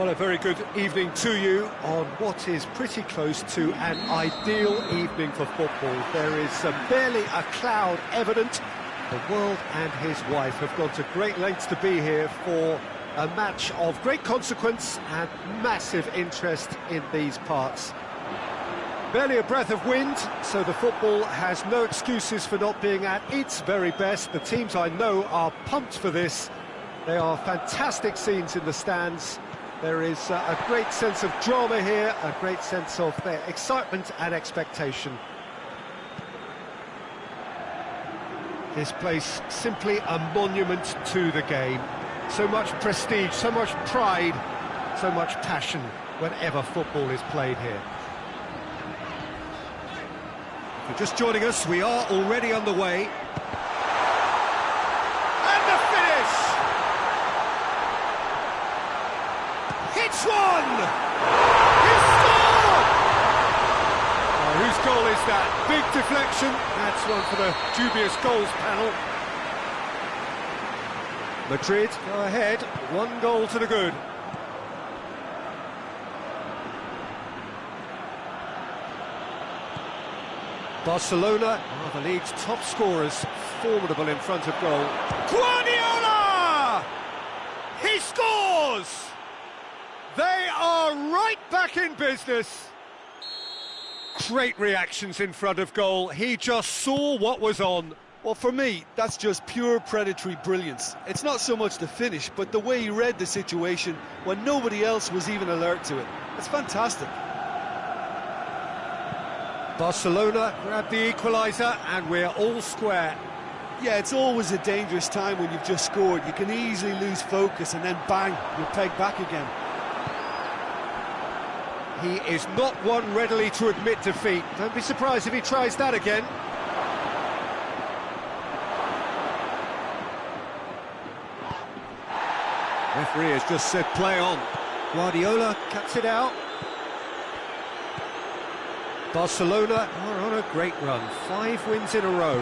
Well, a very good evening to you on what is pretty close to an ideal evening for football. There is barely a cloud evident. The world and his wife have gone to great lengths to be here for a match of great consequence and massive interest in these parts. Barely a breath of wind, so the football has no excuses for not being at its very best. The teams I know are pumped for this. They are fantastic scenes in the stands. There is a great sense of drama here, a great sense of excitement and expectation. This place simply a monument to the game. So much prestige, so much pride, so much passion whenever football is played here. If you're just joining us, we are already underway. And the finish! Hits one! He scored! Oh, whose goal is that? Big deflection. That's one for the dubious goals panel. Madrid go ahead, 1 goal to the good. Barcelona are the league's top scorers, formidable in front of goal. Guardiola! He scores! They are right back in business. Great reactions in front of goal. He just saw what was on. Well, for me, that's just pure predatory brilliance. It's not so much the finish, but the way he read the situation when nobody else was even alert to it. It's fantastic. Barcelona grab the equaliser, and we're all square. Yeah, it's always a dangerous time when you've just scored. You can easily lose focus, and then bang, you're pegged back again. He is not one readily to admit defeat. Don't be surprised if he tries that again. Referee has just said play on. Guardiola cuts it out. Barcelona are on a great run, 5 wins in a row.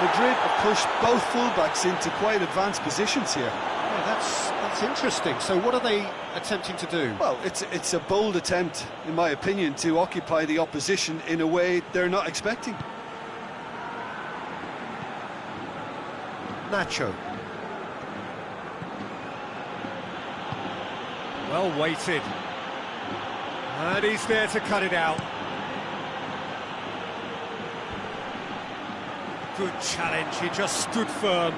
Madrid have pushed both fullbacks into quite advanced positions here. Yeah, that's interesting. So what are they attempting to do? Well, it's a bold attempt, in my opinion, to occupy the opposition in a way they're not expecting. Nacho. Well weighted. And he's there to cut it out. Good challenge, he just stood firm.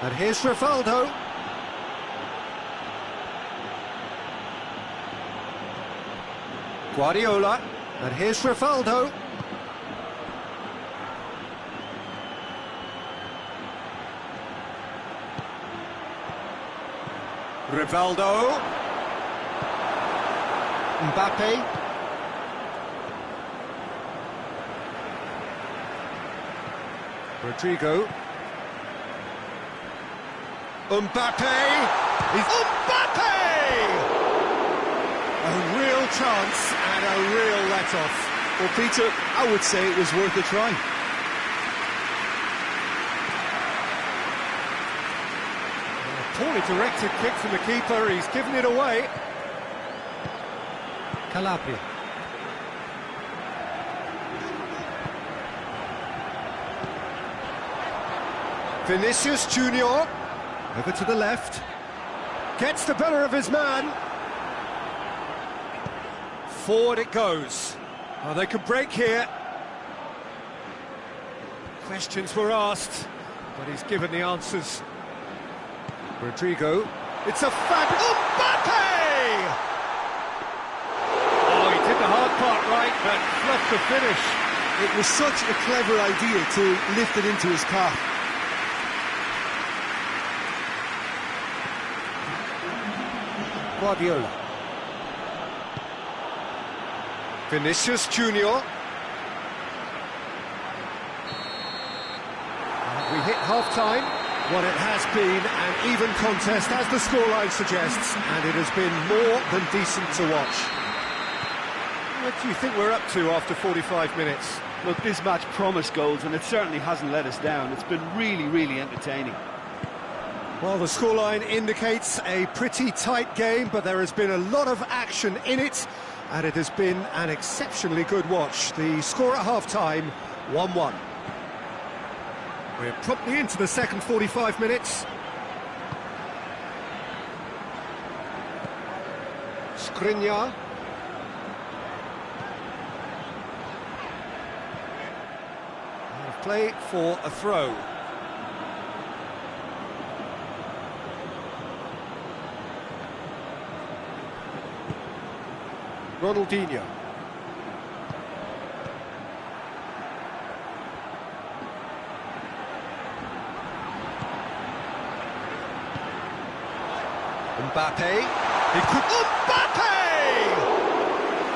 And here's Rivaldo. Guardiola. And here's Rivaldo. Rivaldo. Mbappe. Rodrigo. Mbappe. Mbappe! A real chance and a real let-off. Well, Peter, I would say it was worth a try. Poorly directed kick from the keeper, he's given it away. Calabria. Vinicius Junior, over to the left, gets the better of his man. Forward it goes. Oh, they can break here. Questions were asked, but he's given the answers. Rodrigo, it's a Mbappe! Oh, he did the hard part right, but fluffed the finish. It was such a clever idea to lift it into his path. Guardiola. Vinicius Junior. We hit half-time. What it has been an even contest, as the scoreline suggests, and it has been more than decent to watch. What do you think we're up to after 45 minutes? Look, this match promised goals, and it certainly hasn't let us down. It's been really, really entertaining. Well, the scoreline indicates a pretty tight game, but there has been a lot of action in it, and it has been an exceptionally good watch. The score at half-time, 1-1. We're promptly into the second 45 minutes. Skriniar. Play for a throw. Ronaldinho. Mbappe. He could. Mbappe!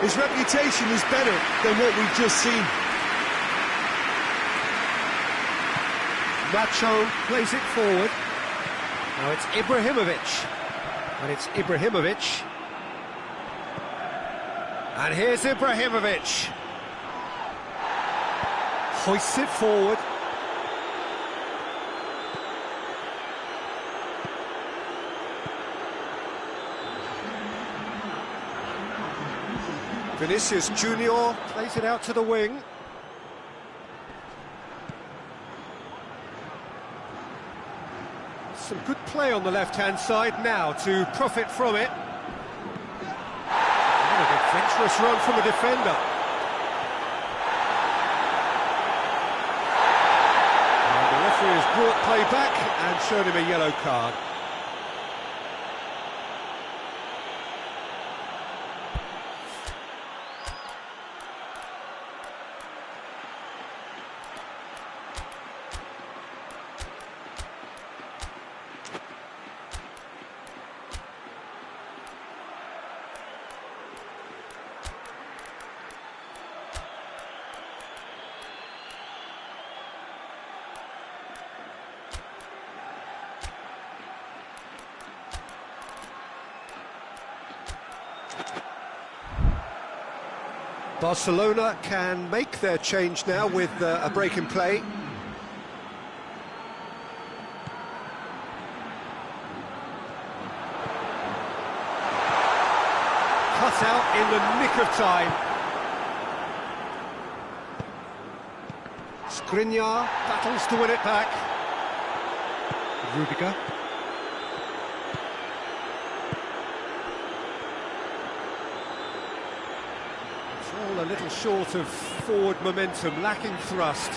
His reputation is better than what we've just seen. Nacho plays it forward. Now it's Ibrahimovic. And it's Ibrahimovic. And here's Ibrahimovic. Hoists it forward. Vinicius Junior plays it out to the wing. Some good play on the left-hand side now to profit from it. What an adventurous run from a defender. And the referee has brought play back and shown him a yellow card. Barcelona can make their change now with a break in play. Cut out in the nick of time. Skriniar battles to win it back. Rudiger. A little short of forward momentum, lacking thrust.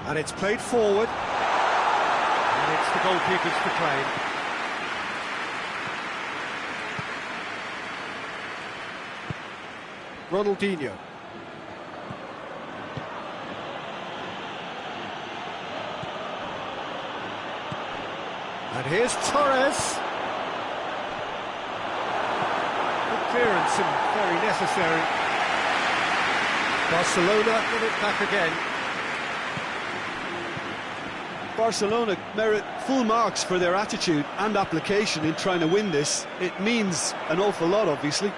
And it's played forward. And it's the goalkeepers to claim. Ronaldinho. And here's Torres. Clearance and very necessary. Barcelona get it back again. Barcelona merit full marks for their attitude and application in trying to win this. It means an awful lot, obviously.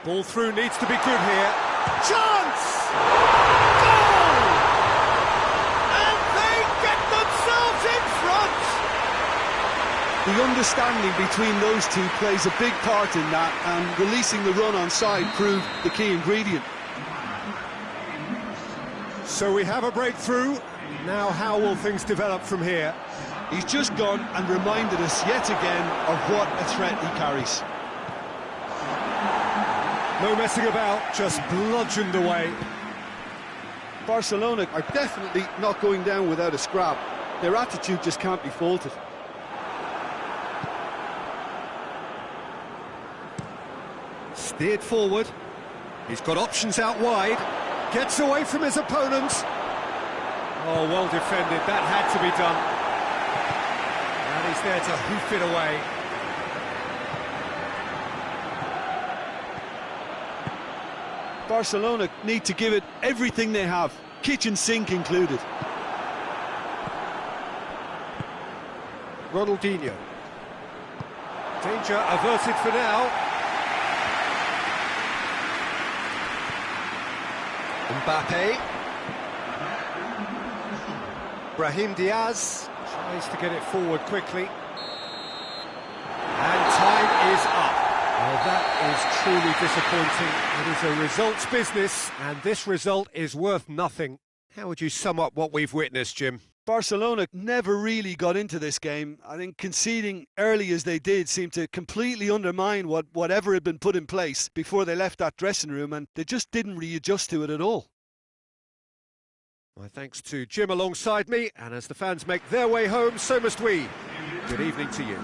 Ball through needs to be good here. Chance! Goal! And they get themselves in front! The understanding between those two plays a big part in that, and releasing the run on side proved the key ingredient. So we have a breakthrough. Now how will things develop from here? He's just gone and reminded us yet again of what a threat he carries. No messing about, just bludgeoned away. Barcelona are definitely not going down without a scrap. Their attitude just can't be faulted. Steered forward. He's got options out wide. Gets away from his opponent. Oh, well defended. That had to be done. And he's there to hoof it away. Barcelona need to give it everything they have, kitchen sink included. Ronaldinho. Danger averted for now. Mbappe. Brahim Diaz tries to get it forward quickly. And time is up. Well, that is truly disappointing. It is a results business, and this result is worth nothing. How would you sum up what we've witnessed, Jim? Barcelona never really got into this game. I think conceding early as they did seemed to completely undermine whatever had been put in place before they left that dressing room, and they just didn't readjust to it at all. My thanks to Jim alongside me, and as the fans make their way home, so must we. Good evening to you.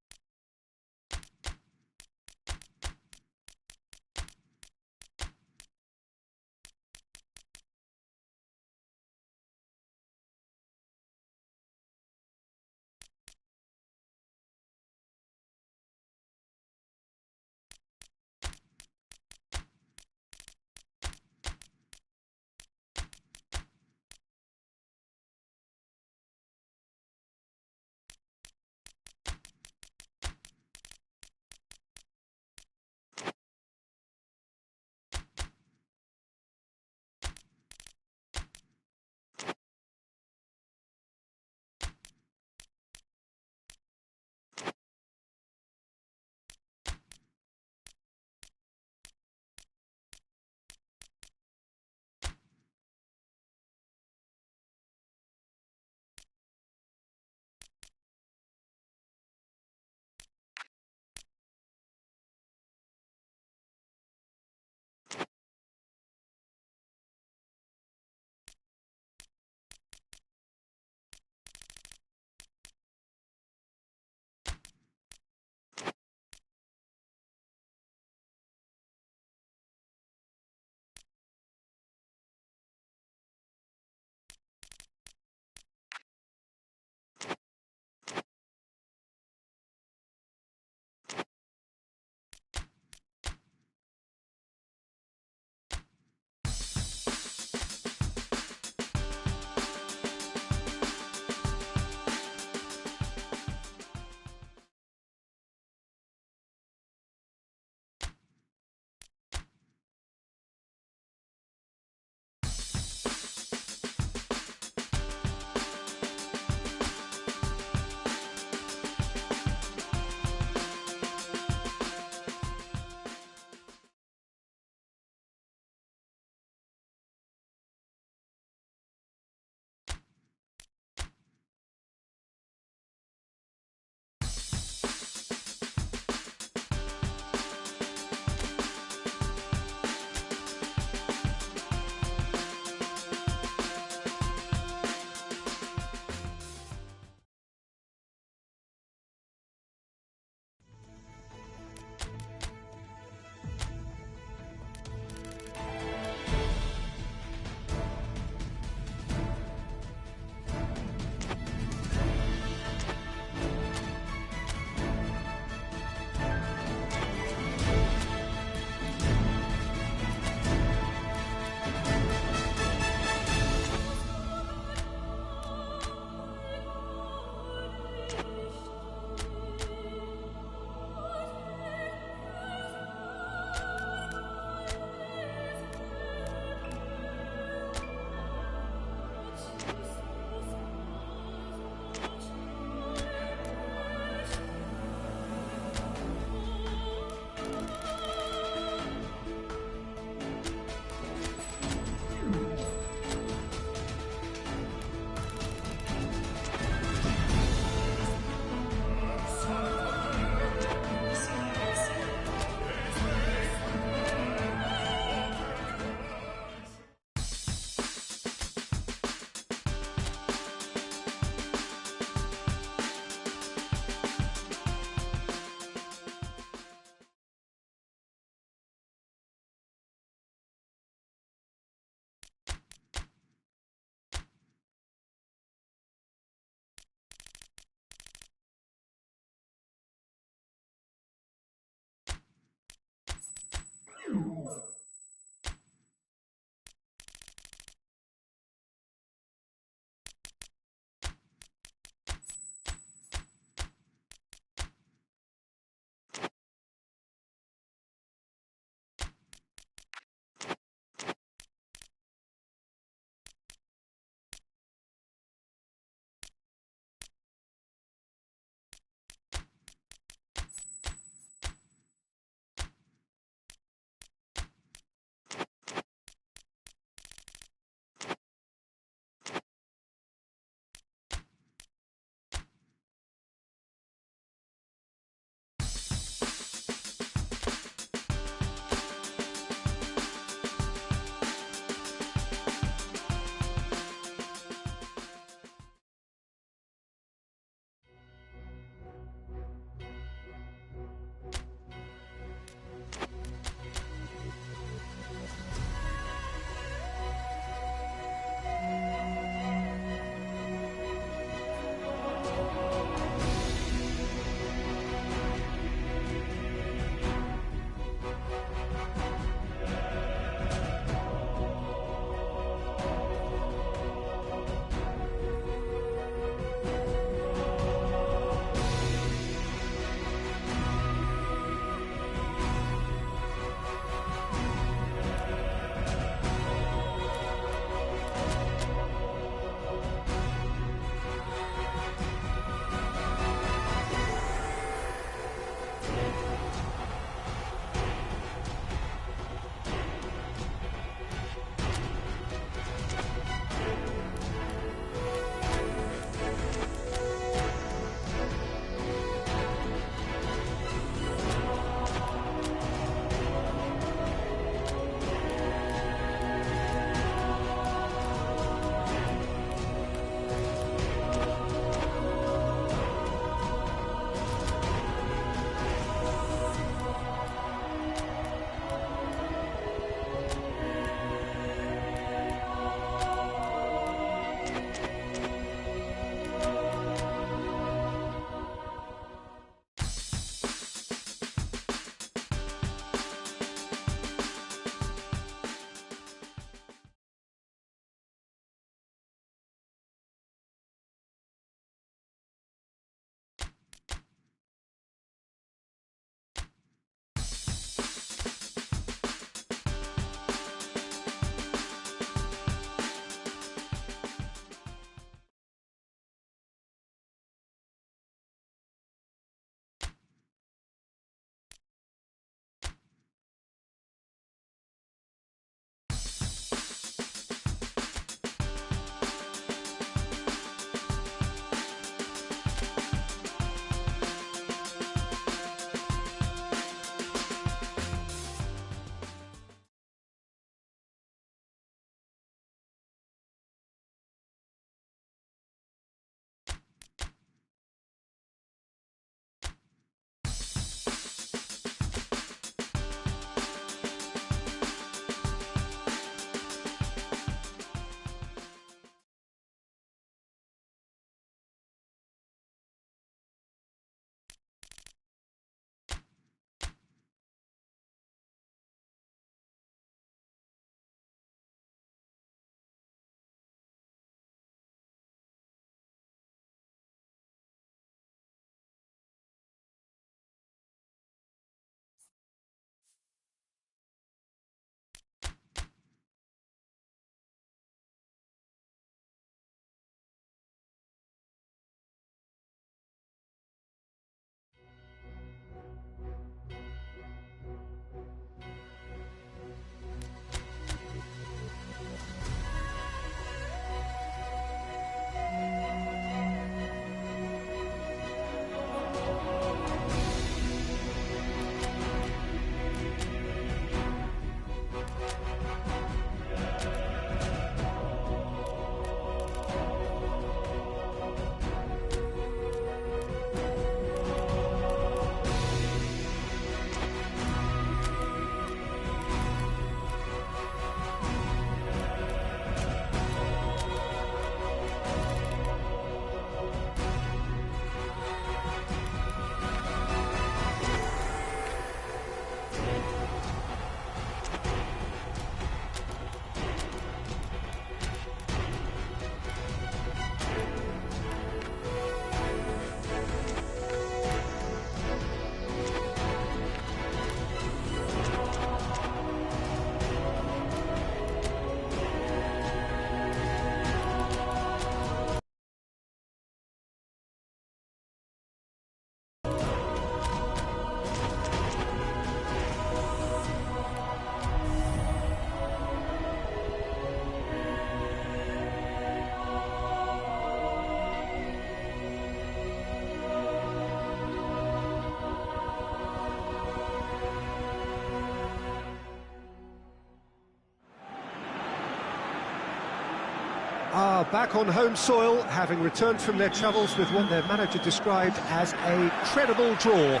back on home soil, having returned from their travels with what their manager described as a credible draw.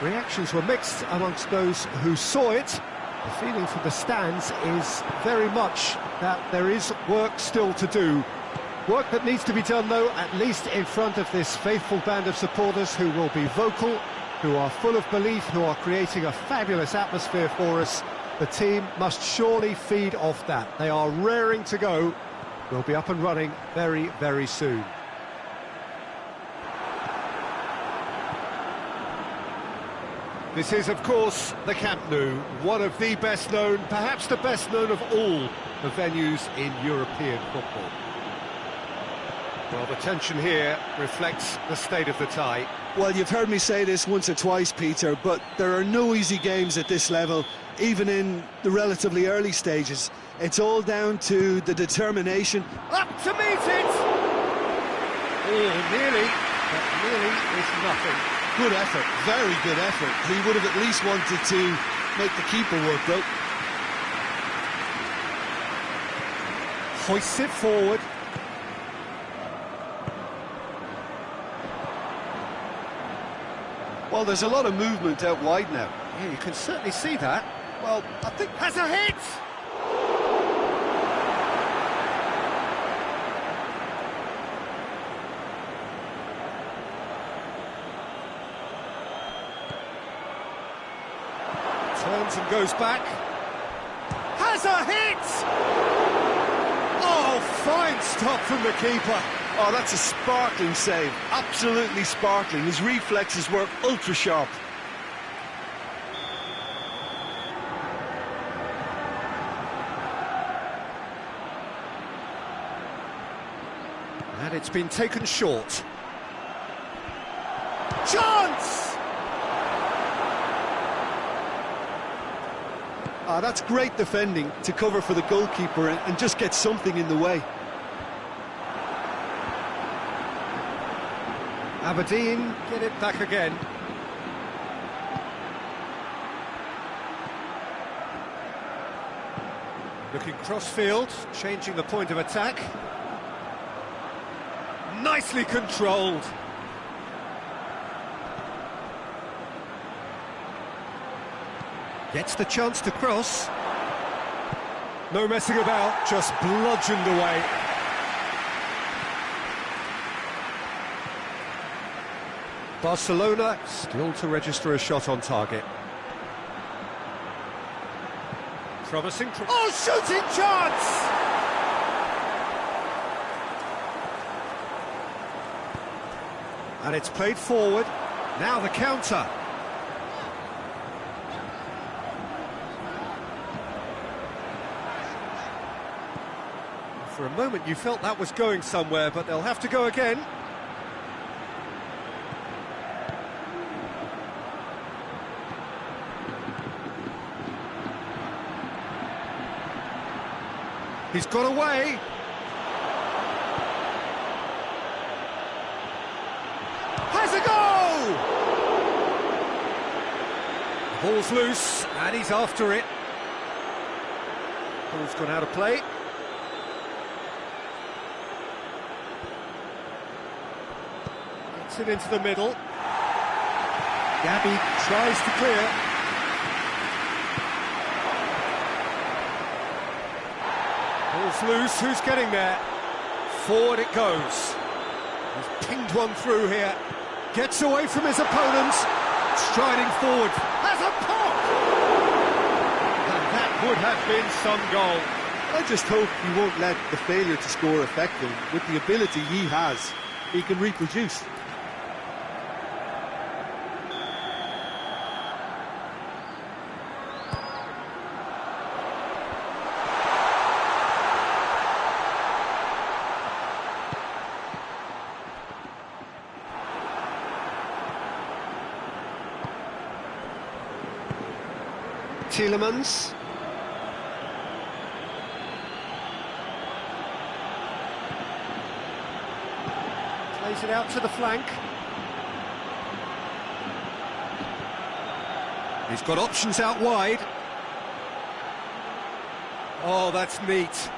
Reactions were mixed amongst those who saw it. The feeling from the stands is very much that there is work still to do. Work that needs to be done, though, at least in front of this faithful band of supporters who will be vocal, who are full of belief, who are creating a fabulous atmosphere for us. The team must surely feed off that. They are raring to go. We'll be up and running very, very soon. This is, of course, the Camp Nou, one of the best known, perhaps the best known of all the venues in European football. Well, the tension here reflects the state of the tie. Well, you've heard me say this once or twice, Peter, but there are no easy games at this level, even in the relatively early stages. It's all down to the determination. Up to meet it! Oh, nearly, but nearly is nothing. Good effort, very good effort. He would have at least wanted to make the keeper work, though. Hoists it forward. Well, there's a lot of movement out wide now. Yeah, you can certainly see that. Well, I think... Has a hit! Turns and goes back. Has a hit! Oh, fine stop from the keeper. Oh, that's a sparkling save. Absolutely sparkling. His reflexes were ultra sharp. And it's been taken short. Chance! Ah, that's great defending to cover for the goalkeeper and just get something in the way. Aberdeen get it back again. Looking cross-field, changing the point of attack. Nicely controlled. Gets the chance to cross. No messing about, just bludgeoned away. Barcelona still to register a shot on target. Promising. Oh, shooting chance! And it's played forward. Now the counter. For a moment you felt that was going somewhere, but they'll have to go again. He's got away. Has a goal! Ball's loose, and he's after it. Ball's gone out of play. Gets it into the middle. Gabby tries to clear. Ball's loose, who's getting there? Forward it goes. He's pinged one through here. Gets away from his opponent. Striding forward. Has a pop! And that would have been some goal. I just hope he won't let the failure to score affect him. With the ability he has, he can reproduce. Tielemans. Plays it out to the flank. He's got options out wide. Oh, that's neat.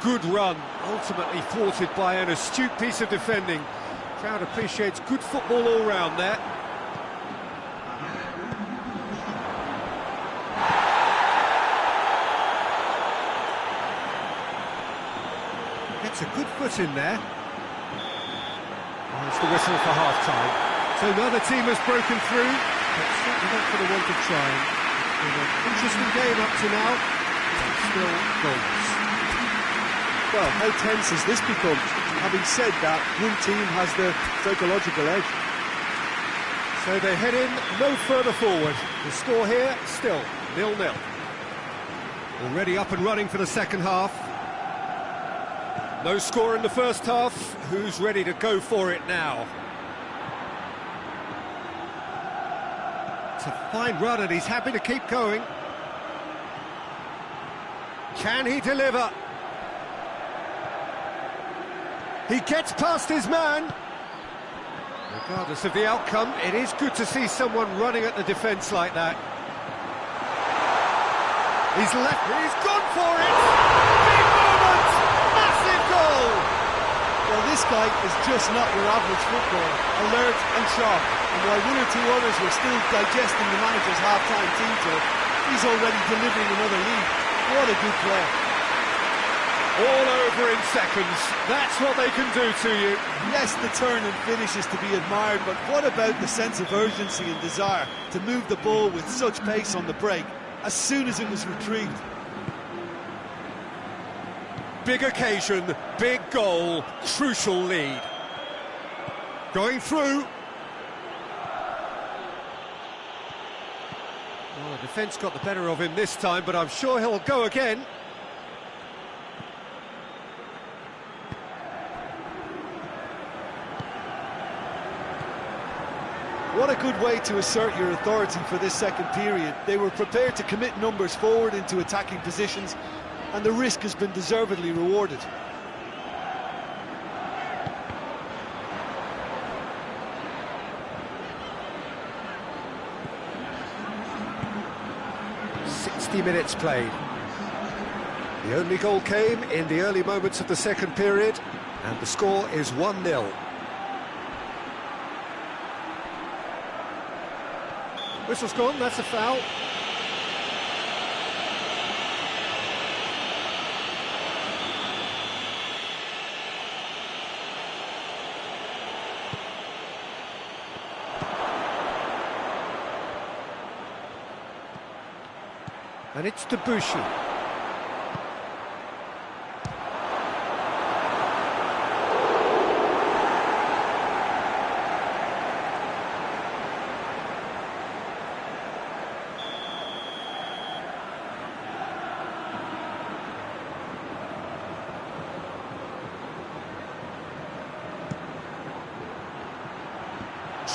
good run, ultimately thwarted by an astute piece of defending. Crowd appreciates good football all round there. Gets a good foot in there. There's the whistle for half-time. So neither team has broken through, but certainly not for the want of trying. It's been an interesting game up to now, and still goals. Well, how tense has this become? Having said that, one team has the psychological edge. So they head in no further forward. The score here, still 0-0. Already up and running for the second half. No score in the first half. Who's ready to go for it now? It's a fine run and he's happy to keep going. Can he deliver? He gets past his man. Regardless of the outcome, it is good to see someone running at the defence like that. He's gone for it! Big moment! Massive goal! Well, this guy is just not your average footballer. Alert and sharp. And while one or two others were still digesting the manager's half-time team talk, he's already delivering another lead. What a good player. All over in seconds. That's what they can do to you. Yes, the turn and finish is to be admired, but what about the sense of urgency and desire to move the ball with such pace on the break as soon as it was retrieved? Big occasion, big goal, crucial lead. Going through. Well, the defence got the better of him this time, but I'm sure he'll go again. What a good way to assert your authority for this second period. They were prepared to commit numbers forward into attacking positions, and the risk has been deservedly rewarded. Minutes played. The only goal came in the early moments of the second period, and the score is 1-0. Whistle's gone, that's a foul. And it's Debussy.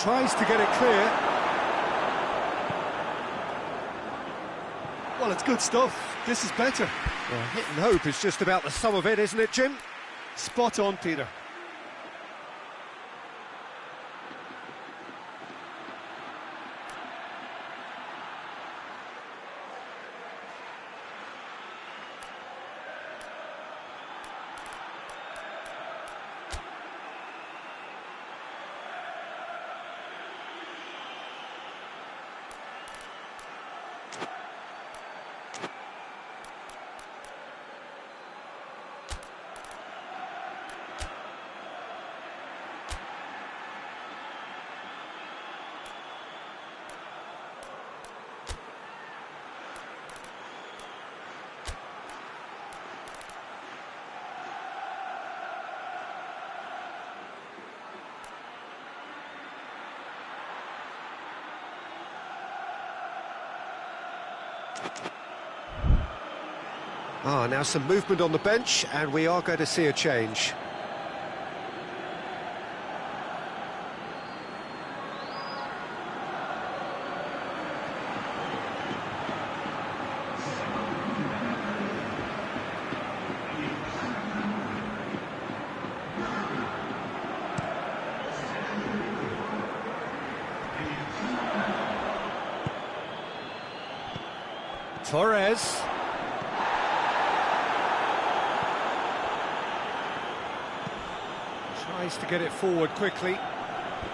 Tries to get it clear. Well, it's good stuff. This is better. Well, hit and hope is just about the sum of it, isn't it, Jim? Spot on, Peter. Now some movement on the bench, and we are going to see a change. Tries to get it forward quickly.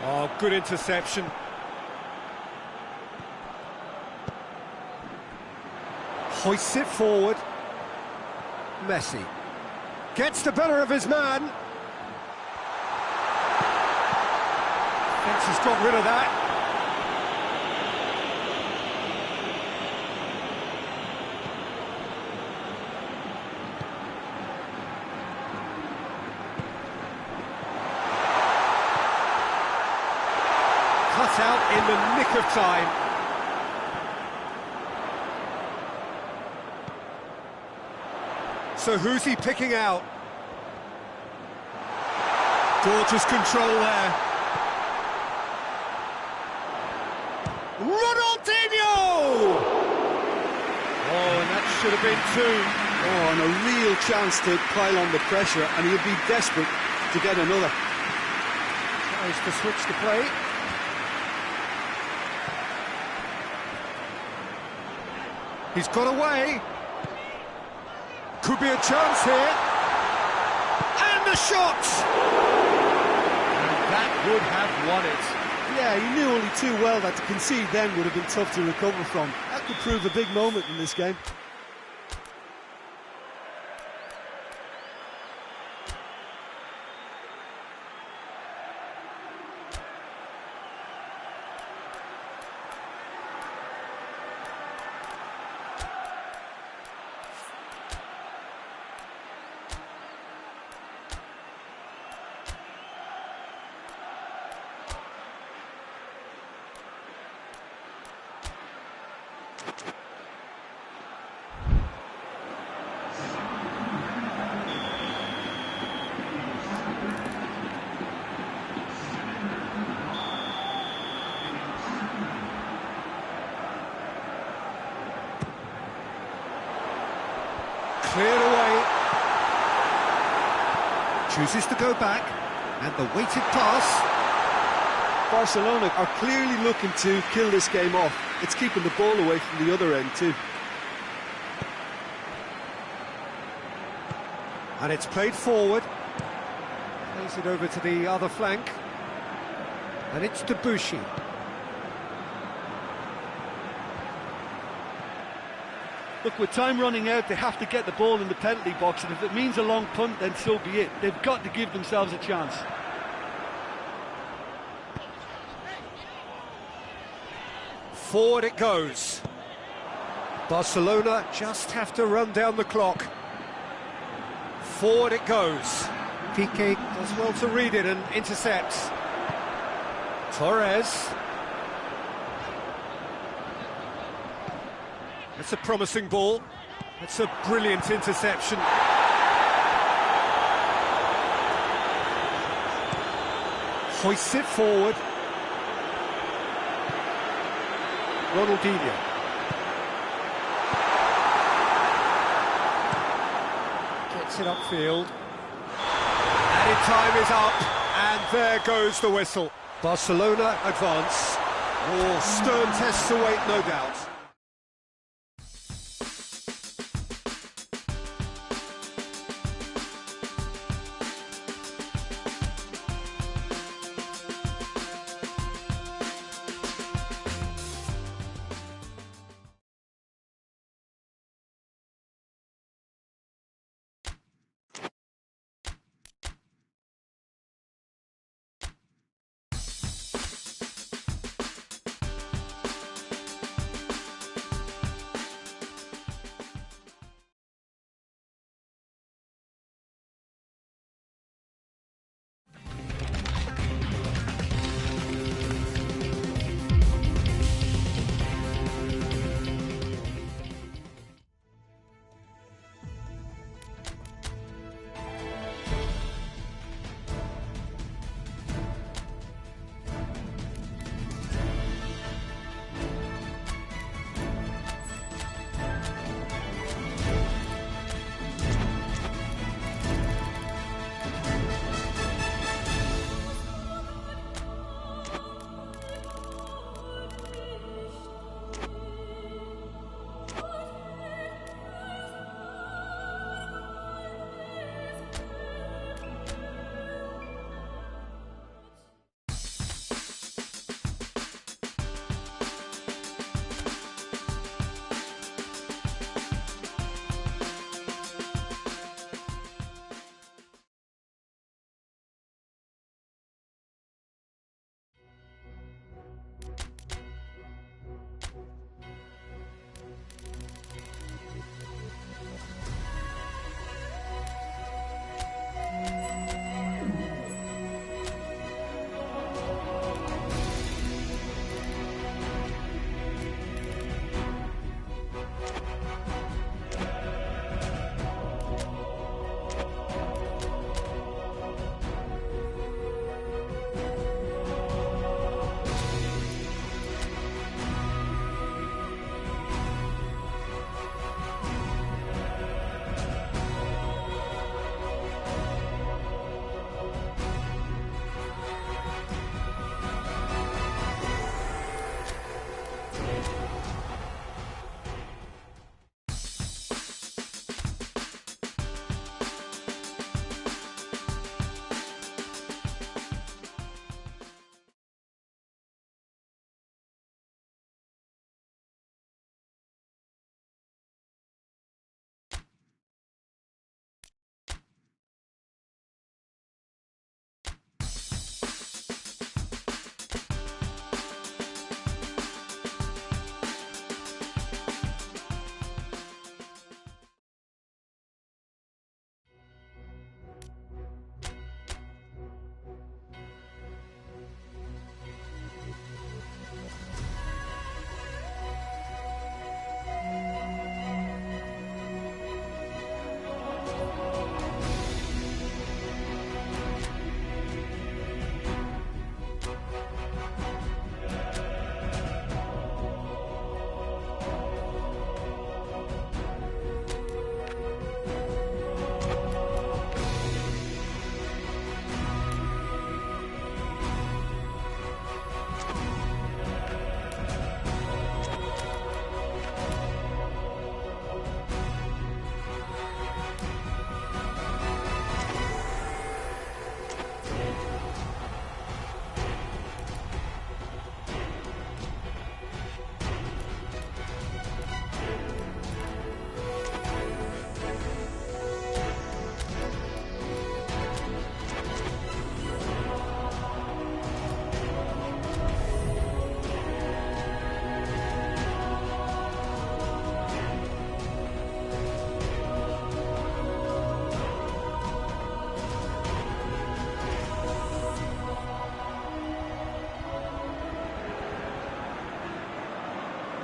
Oh, good interception. Hoists it forward. Messi gets the better of his man. Thinks he's got rid of that. Cut out in the nick of time. So who's he picking out? Gorgeous control there. Ronaldinho! Oh, and that should have been two. Oh, and a real chance to pile on the pressure, and he'll be desperate to get another. Tries to switch the play. He's got away. Could be a chance here. And the shot! And that would have won it. Yeah, he knew only too well that to concede then would have been tough to recover from. That could prove a big moment in this game. Cleared away. Chooses to go back. And the weighted pass. Barcelona are clearly looking to kill this game off. It's keeping the ball away from the other end too. And it's played forward. Plays it over to the other flank. And it's Debussy. Look, with time running out, they have to get the ball in the penalty box, and if it means a long punt, then so be it. They've got to give themselves a chance. Forward it goes. Barcelona just have to run down the clock. Forward it goes. Piqué does well to read it and intercepts. Torres. That's a promising ball. That's a brilliant interception. Hoists it forward. Ronaldinho. Gets it upfield. Added time is up, and there goes the whistle. Barcelona advance. Oh, stern tests await, no doubt.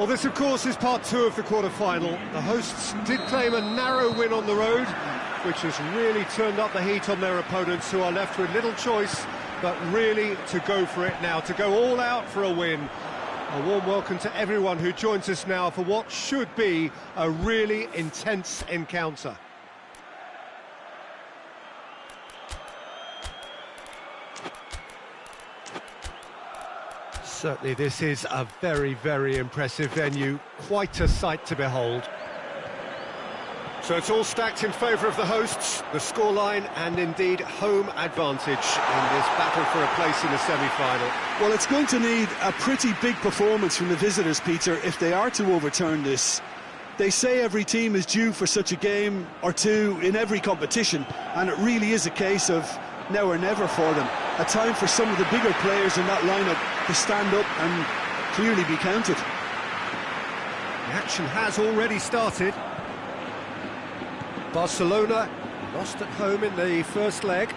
Well, this, of course, is part two of the quarter-final. The hosts did claim a narrow win on the road, which has really turned up the heat on their opponents, who are left with little choice but really to go for it now, to go all out for a win. A warm welcome to everyone who joins us now for what should be a really intense encounter. Certainly this is a very, very impressive venue, quite a sight to behold. So it's all stacked in favour of the hosts, the scoreline and indeed home advantage in this battle for a place in the semi-final. Well, it's going to need a pretty big performance from the visitors, Peter, if they are to overturn this. They say every team is due for such a game or two in every competition, and it really is a case of now or never for them. A time for some of the bigger players in that lineup to stand up and clearly be counted. The action has already started. Barcelona lost at home in the first leg.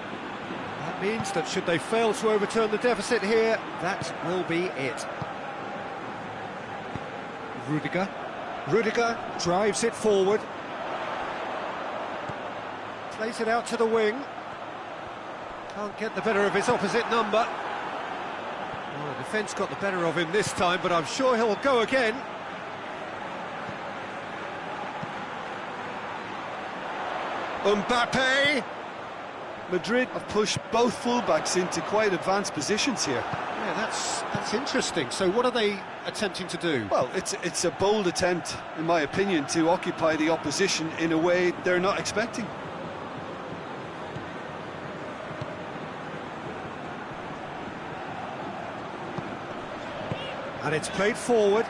That means that should they fail to overturn the deficit here, that will be it. Rudiger drives it forward. Plays it out to the wing. Can't get the better of his opposite number. Well, the defence got the better of him this time, but I'm sure he'll go again. Mbappe! Madrid have pushed both fullbacks into quite advanced positions here. Yeah, that's interesting. So what are they attempting to do? Well, it's a bold attempt, in my opinion, to occupy the opposition in a way they're not expecting. And it's played forward.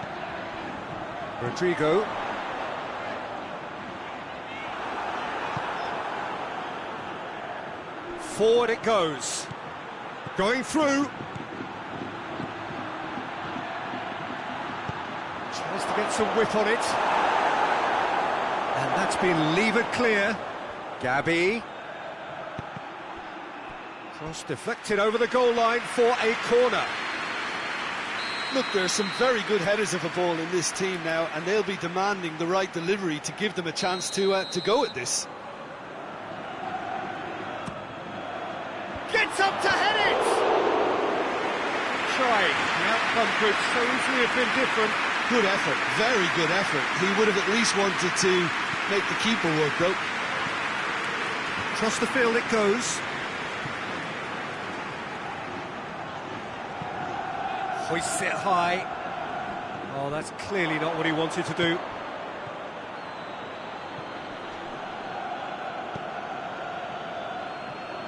Rodrigo. Forward it goes. Going through. Tries to get some whip on it. And that's been levered clear. Gabby. Cross deflected over the goal line for a corner. Look, there's some very good headers of a ball in this team now, and they'll be demanding the right delivery to give them a chance to go at this. Gets up to head it! Tried. The outcome could so easily have been different. Good effort, very good effort. He would have at least wanted to make the keeper work, though. Across the field it goes. Hoists it high. Oh, that's clearly not what he wanted to do.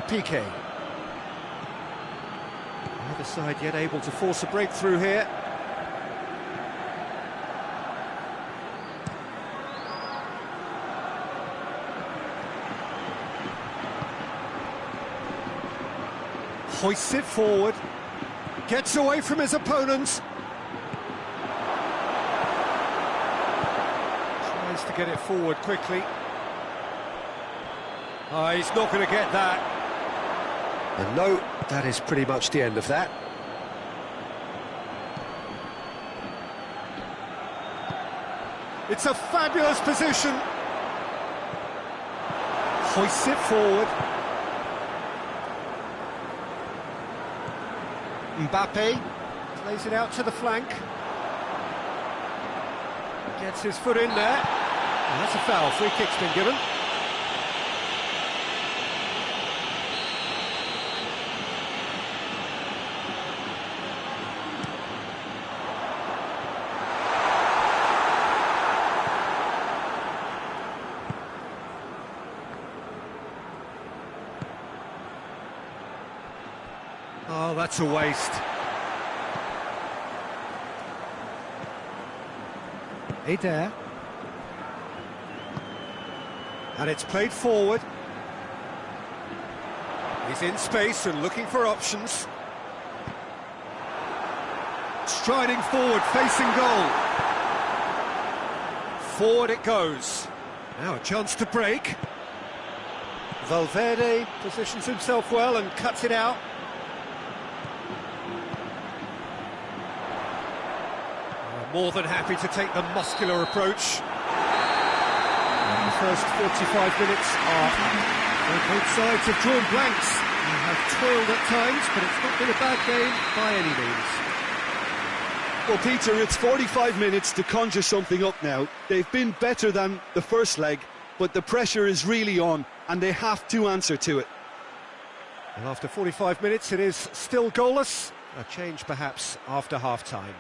Piqué. Neither side yet able to force a breakthrough here. Hoists it forward. Gets away from his opponents. Tries to get it forward quickly. He's not going to get that. And no, that is pretty much the end of that. It's a fabulous position. Hoists it forward. Mbappe plays it out to the flank. Gets his foot in there. And that's a foul. Free kick's been given. Oh, that's a waste. Eder. And it's played forward. He's in space and looking for options. Striding forward, facing goal. Forward it goes. Now a chance to break. Valverde positions himself well and cuts it out. More than happy to take the muscular approach. And the first 45 minutes are up. Both sides have drawn blanks and have toiled at times, but it's not been a bad game by any means. Well, Peter, it's 45 minutes to conjure something up now. They've been better than the first leg, but the pressure is really on, and they have to answer to it. And after 45 minutes, it is still goalless. A change perhaps after half-time.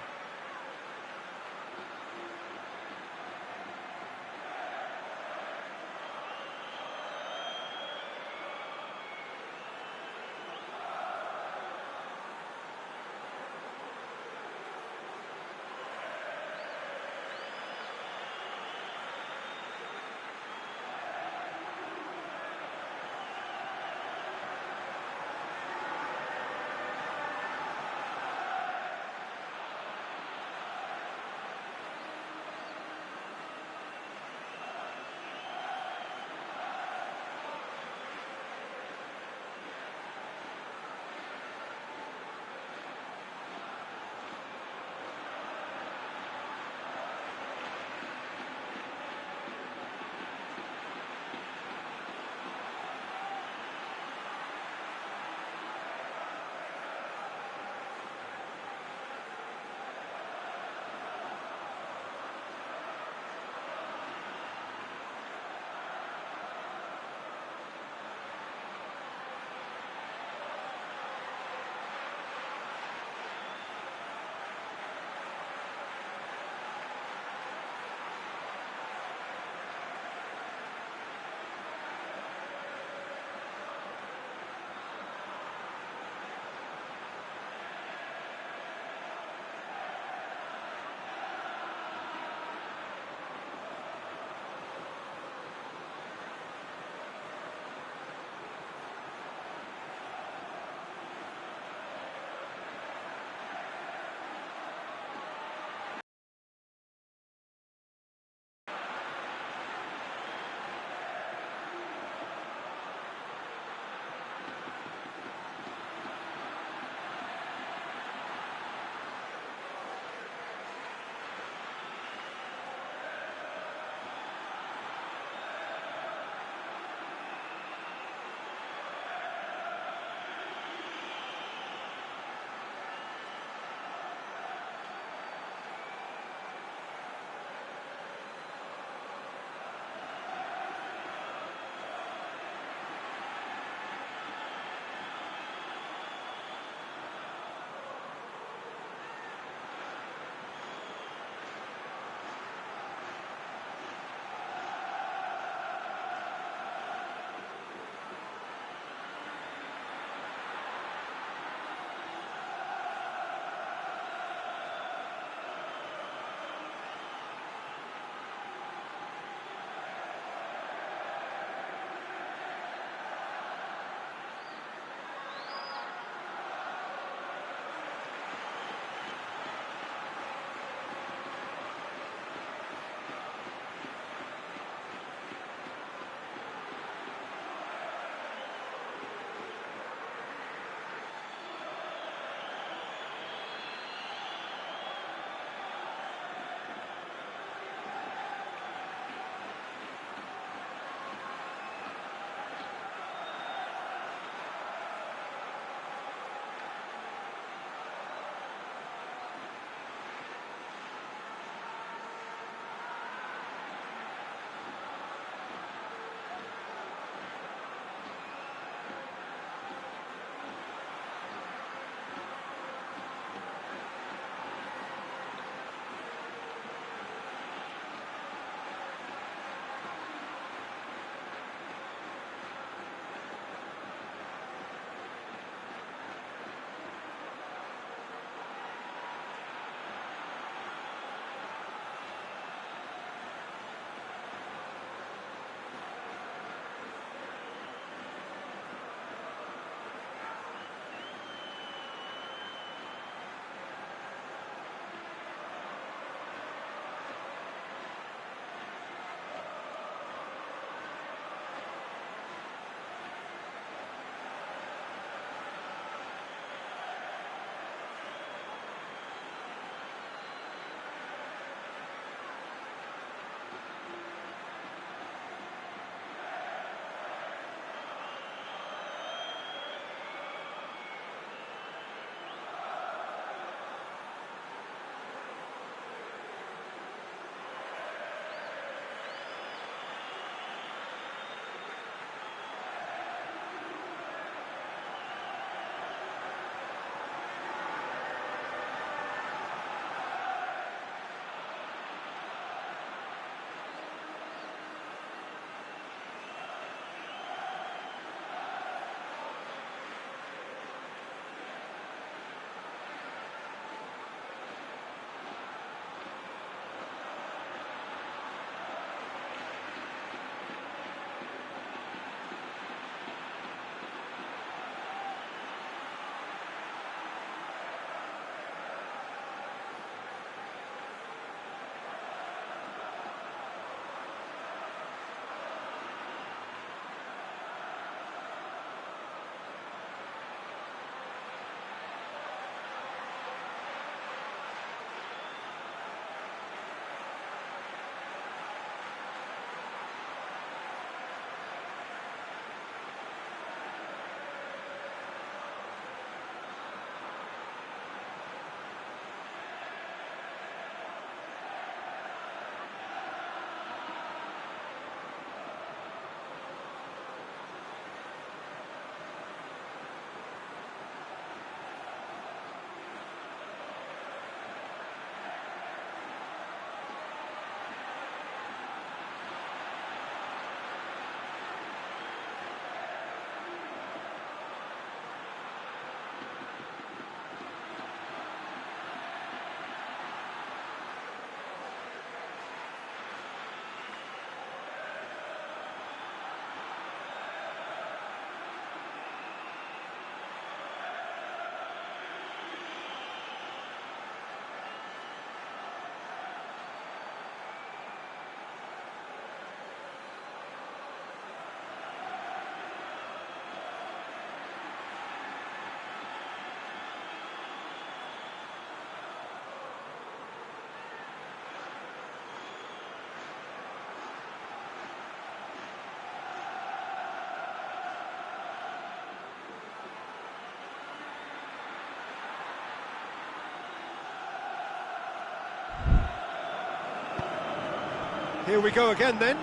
Here we go again then.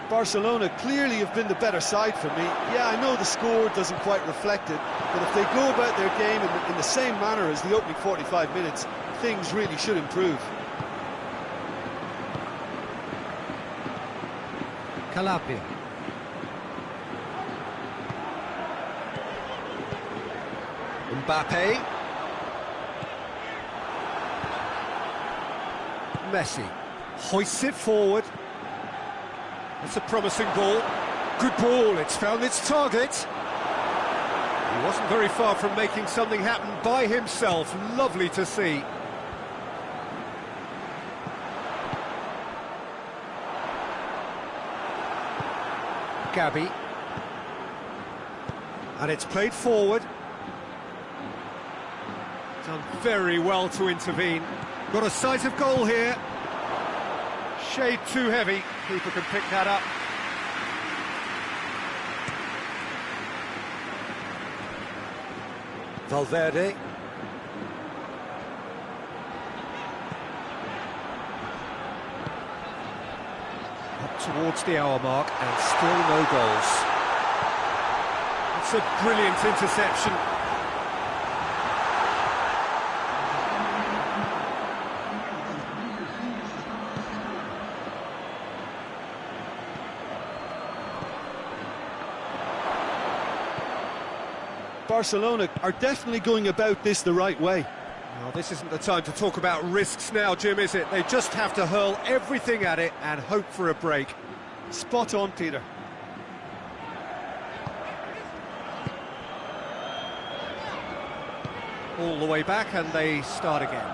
Barcelona clearly have been the better side for me. Yeah, I know the score doesn't quite reflect it, but if they go about their game in the same manner as the opening 45 minutes, things really should improve. Calabria. Mbappe. Messi hoists it forward. It's a promising ball. Good ball, it's found its target. He wasn't very far from making something happen by himself. Lovely to see. Gabi. And it's played forward. Done very well to intervene. Got a sight of goal here. Shade too heavy. Keeper can pick that up. Valverde. Up towards the hour mark and still no goals. It's a brilliant interception. Barcelona are definitely going about this the right way. Well, this isn't the time to talk about risks now, Jim, is it? They just have to hurl everything at it and hope for a break. Spot on, Peter. All the way back and they start again.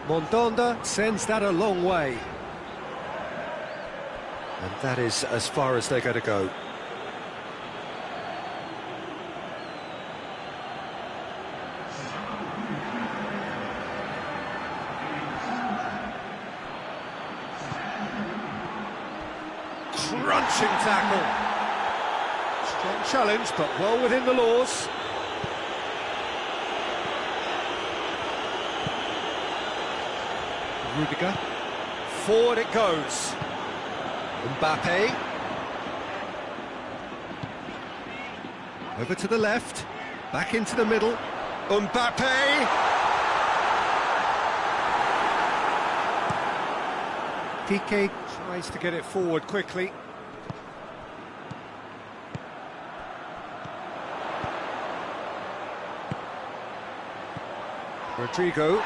Mondonda sends that a long way. And that is as far as they're going to go. Crunching tackle. Strong challenge, but well within the laws. Rudiger. Forward it goes. Mbappe. Over to the left. Back into the middle. Mbappe. Piqué tries to get it forward quickly. Rodrigo.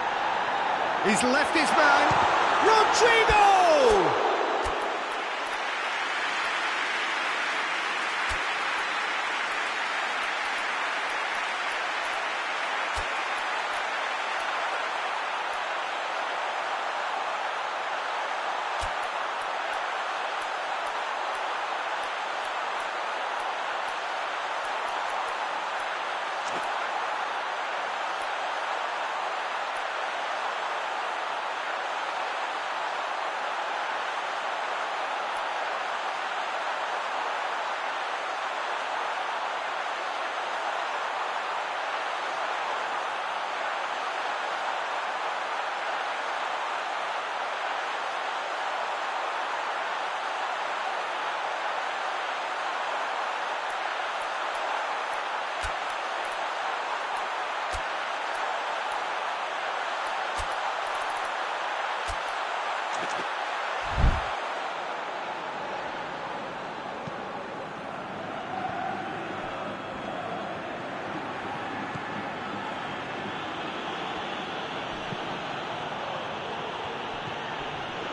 He's left his man. Rodrigo!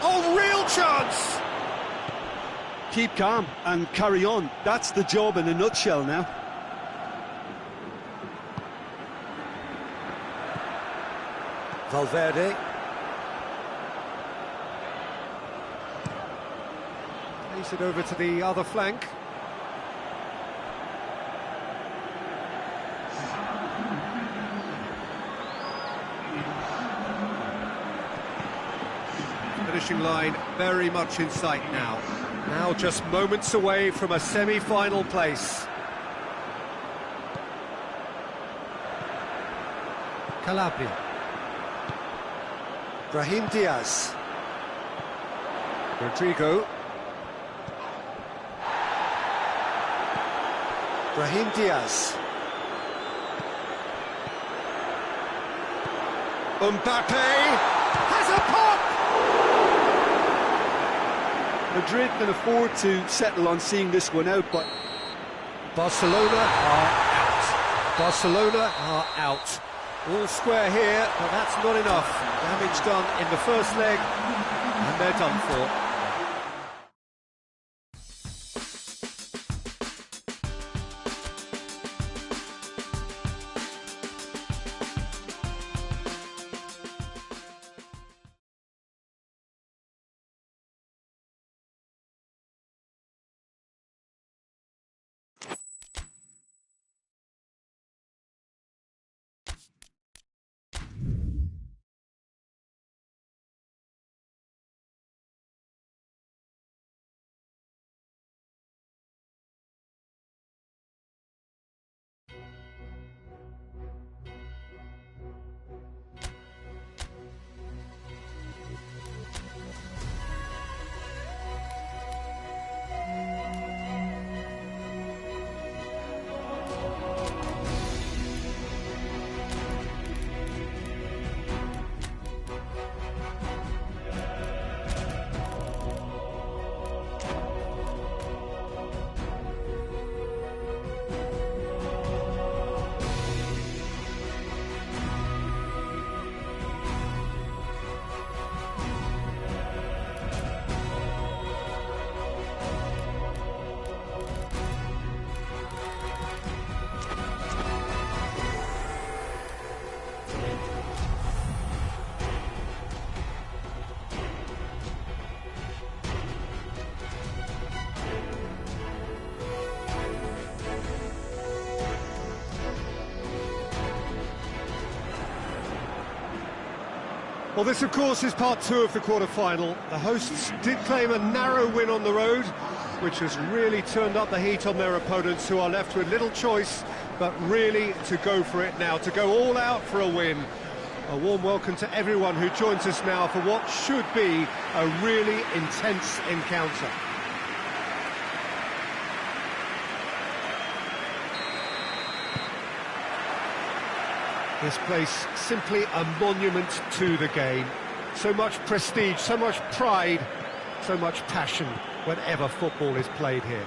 Oh, real chance! Keep calm and carry on. That's the job in a nutshell now. Valverde. Plays it over to the other flank. Finishing line very much in sight now. Now just moments away from a semi-final place. Calabria. Brahim Diaz. Rodrigo. Brahim Diaz. Mbappe has a pop! Madrid can afford to settle on seeing this one out, but Barcelona are out. Barcelona are out. All square here, but that's not enough. Damage done in the first leg, and they're done for. Well, this, of course, is part two of the quarter-final. The hosts did claim a narrow win on the road, which has really turned up the heat on their opponents, who are left with little choice but really to go for it now, to go all out for a win. A warm welcome to everyone who joins us now for what should be a really intense encounter. This place simply a monument to the game. So much prestige, so much pride, so much passion whenever football is played here.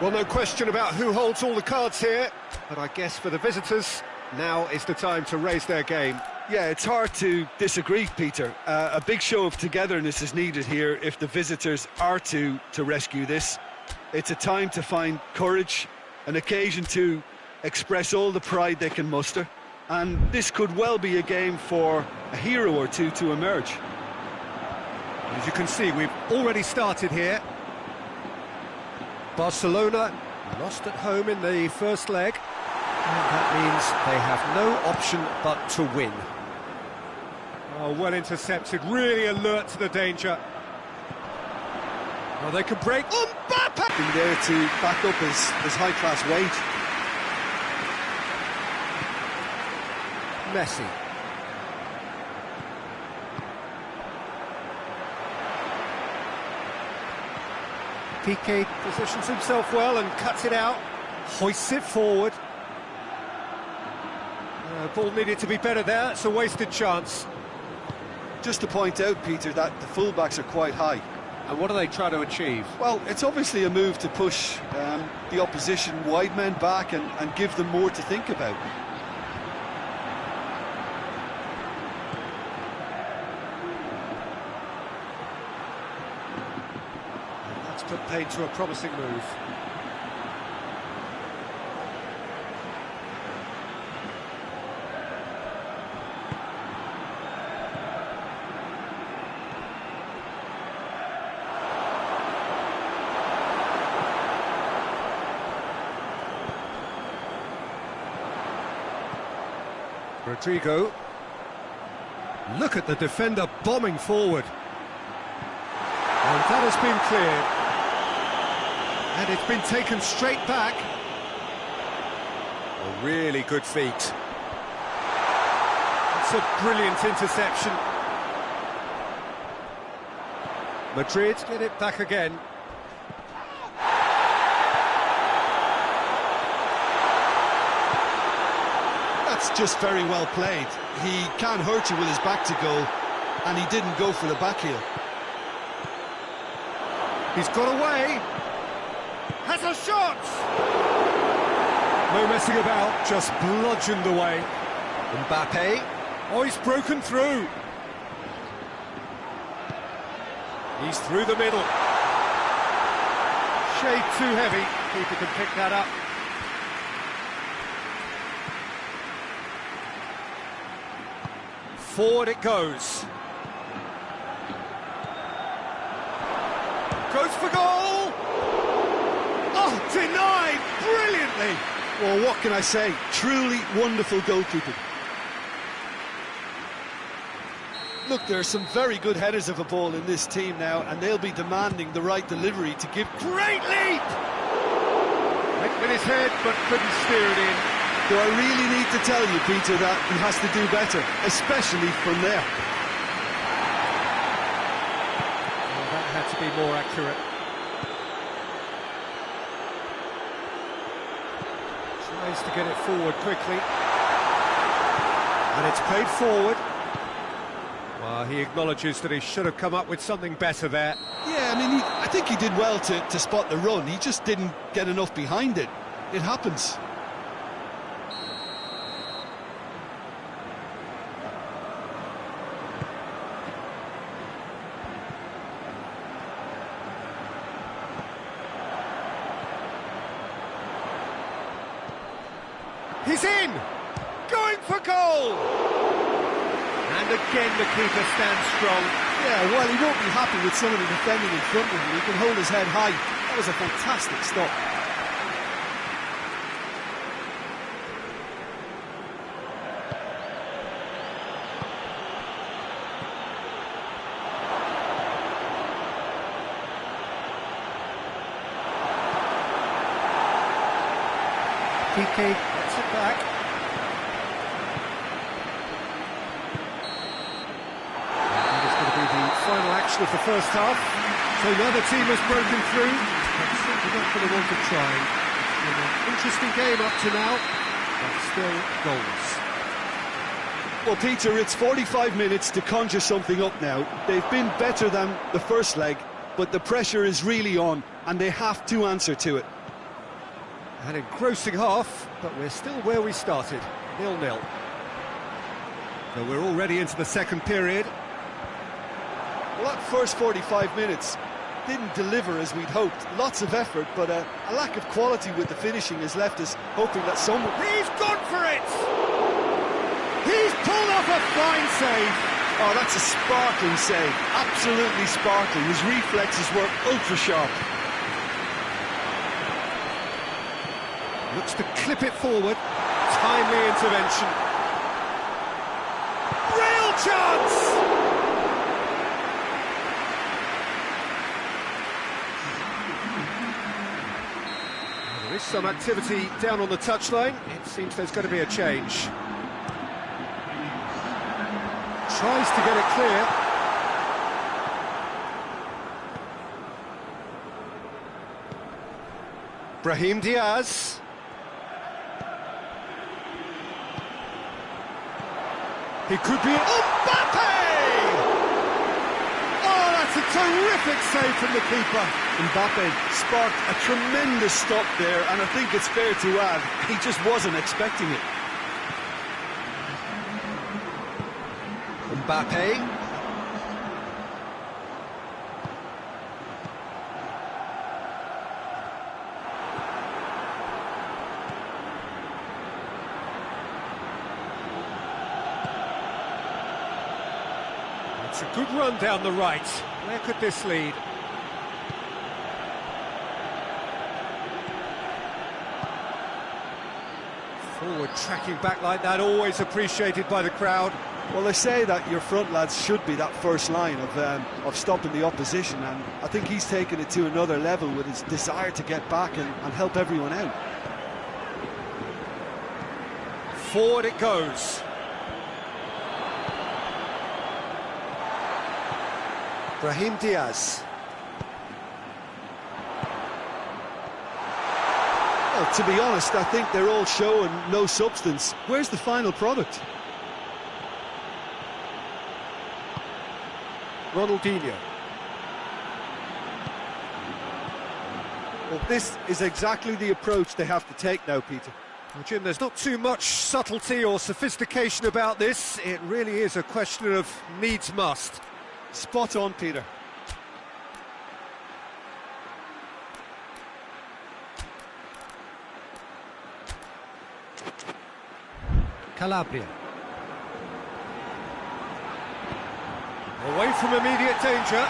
Well, no question about who holds all the cards here, but I guess for the visitors, now is the time to raise their game. yeah, it's hard to disagree, Peter. A big show of togetherness is needed here if the visitors are to rescue this. It's a time to find courage, an occasion to express all the pride they can muster, and this could well be a game for a hero or two to emerge. As you can see, we've already started here. Barcelona lost at home in the first leg, and that means they have no option but to win. Oh, well intercepted, really alert to the danger. Well, they could break. Mbappe! Been there to back up his high-class weight. Messi. Piqué positions himself well and cuts it out, hoists it forward. Ball needed to be better there, it's a wasted chance. Just to point out, Peter, that the fullbacks are quite high. And what are they trying to achieve? Well, it's obviously a move to push the opposition wide men back and give them more to think about. That's put paid to a promising move. Rodrigo. Look at the defender bombing forward. And that has been cleared. And it's been taken straight back. A really good feat. It's a brilliant interception. Madrid get it back again. That's just very well played. He can't hurt you with his back to goal, and he didn't go for the back heel. He's got away. Has a shot! No messing about, just bludgeoned away. Mbappe. Oh, he's broken through. He's through the middle. Shade too heavy. Keeper can pick that up. Forward it goes. Goes for goal! Oh, denied brilliantly! Well, what can I say? Truly wonderful goalkeeping. Look, there are some very good headers of a ball in this team now, and they'll be demanding the right delivery to give. Great leap! Went with his head, but couldn't steer it in. Do I really need to tell you, Peter, that he has to do better, especially from there? Well, that had to be more accurate. Tries to get it forward quickly. And it's played forward. Well, he acknowledges that he should have come up with something better there. Yeah, I mean, I think he did well to spot the run. He just didn't get enough behind it. It happens. He's in! Going for goal! And again the keeper stands strong. Yeah, well, he won't be happy with somebody defending in front of him. He can hold his head high. That was a fantastic stop. Piqué gets it back. And that is going to be the final action of the first half. So the other team has broken through, but certainly not for the want of trying. It's been an interesting game up to now, but still goals. Well, Peter, it's 45 minutes to conjure something up now. They've been better than the first leg, but the pressure is really on, and they have to answer to it. An engrossing half, but we're still where we started, 0-0. So we're already into the second period. Well, that first 45 minutes didn't deliver as we'd hoped. Lots of effort, but a lack of quality with the finishing has left us hoping that someone... He's gone for it! He's pulled off a fine save! Oh, that's a sparkling save. Absolutely sparkling. His reflexes were ultra-sharp. Looks to clip it forward. Timely intervention. Real chance! Well, there is some activity down on the touchline. It seems there's going to be a change. Tries to get it clear. Brahim Diaz. He could be... Mbappe! Oh, that's a terrific save from the keeper. Mbappe sparked a tremendous stop there, and I think it's fair to add, he just wasn't expecting it. Mbappe. It's a good run down the right. Where could this lead? Forward tracking back like that, always appreciated by the crowd. Well, they say that your front lads should be that first line of stopping the opposition, and I think he's taken it to another level with his desire to get back and help everyone out. Forward it goes. Brahim Diaz. Well, to be honest, I think they're all show and no substance. Where's the final product? Ronaldinho. Well, this is exactly the approach they have to take now, Peter. Well, Jim, there's not too much subtlety or sophistication about this. It really is a question of needs must. Spot on, Peter. Calabria. Away from immediate danger.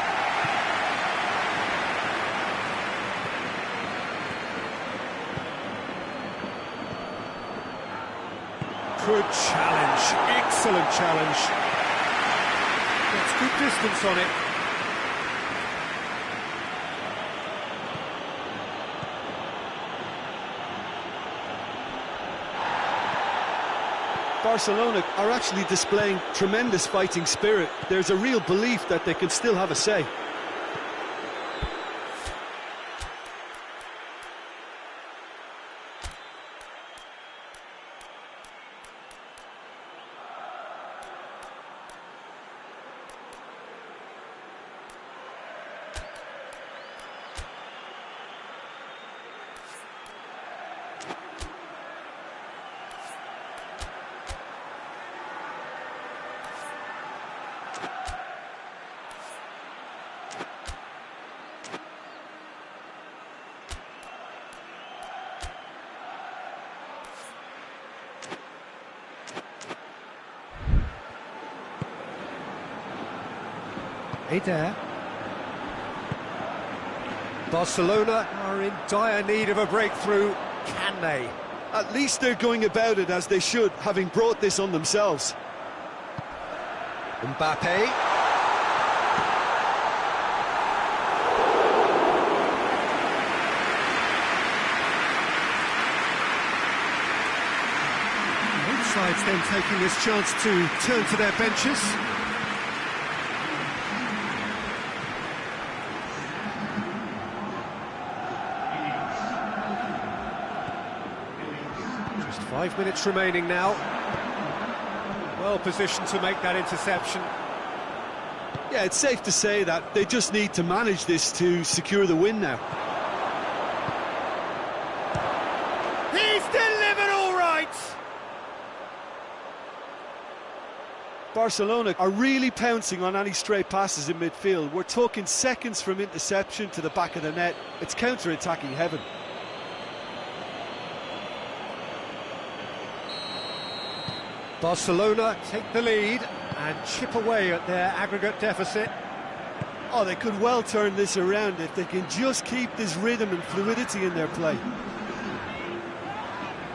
Good challenge, excellent challenge. That's good distance on it. Barcelona are actually displaying tremendous fighting spirit. There's a real belief that they can still have a say. Eder. Barcelona are in dire need of a breakthrough. Can they? At least they're going about it as they should, having brought this on themselves. Mbappe. Both sides then taking this chance to turn to their benches. Just 5 minutes remaining now. Well positioned to make that interception. Yeah, it's safe to say that they just need to manage this to secure the win now. He's delivered all right! Barcelona are really pouncing on any stray passes in midfield. We're talking seconds from interception to the back of the net. It's counter-attacking heaven. Barcelona take the lead and chip away at their aggregate deficit. Oh, they could well turn this around if they can just keep this rhythm and fluidity in their play.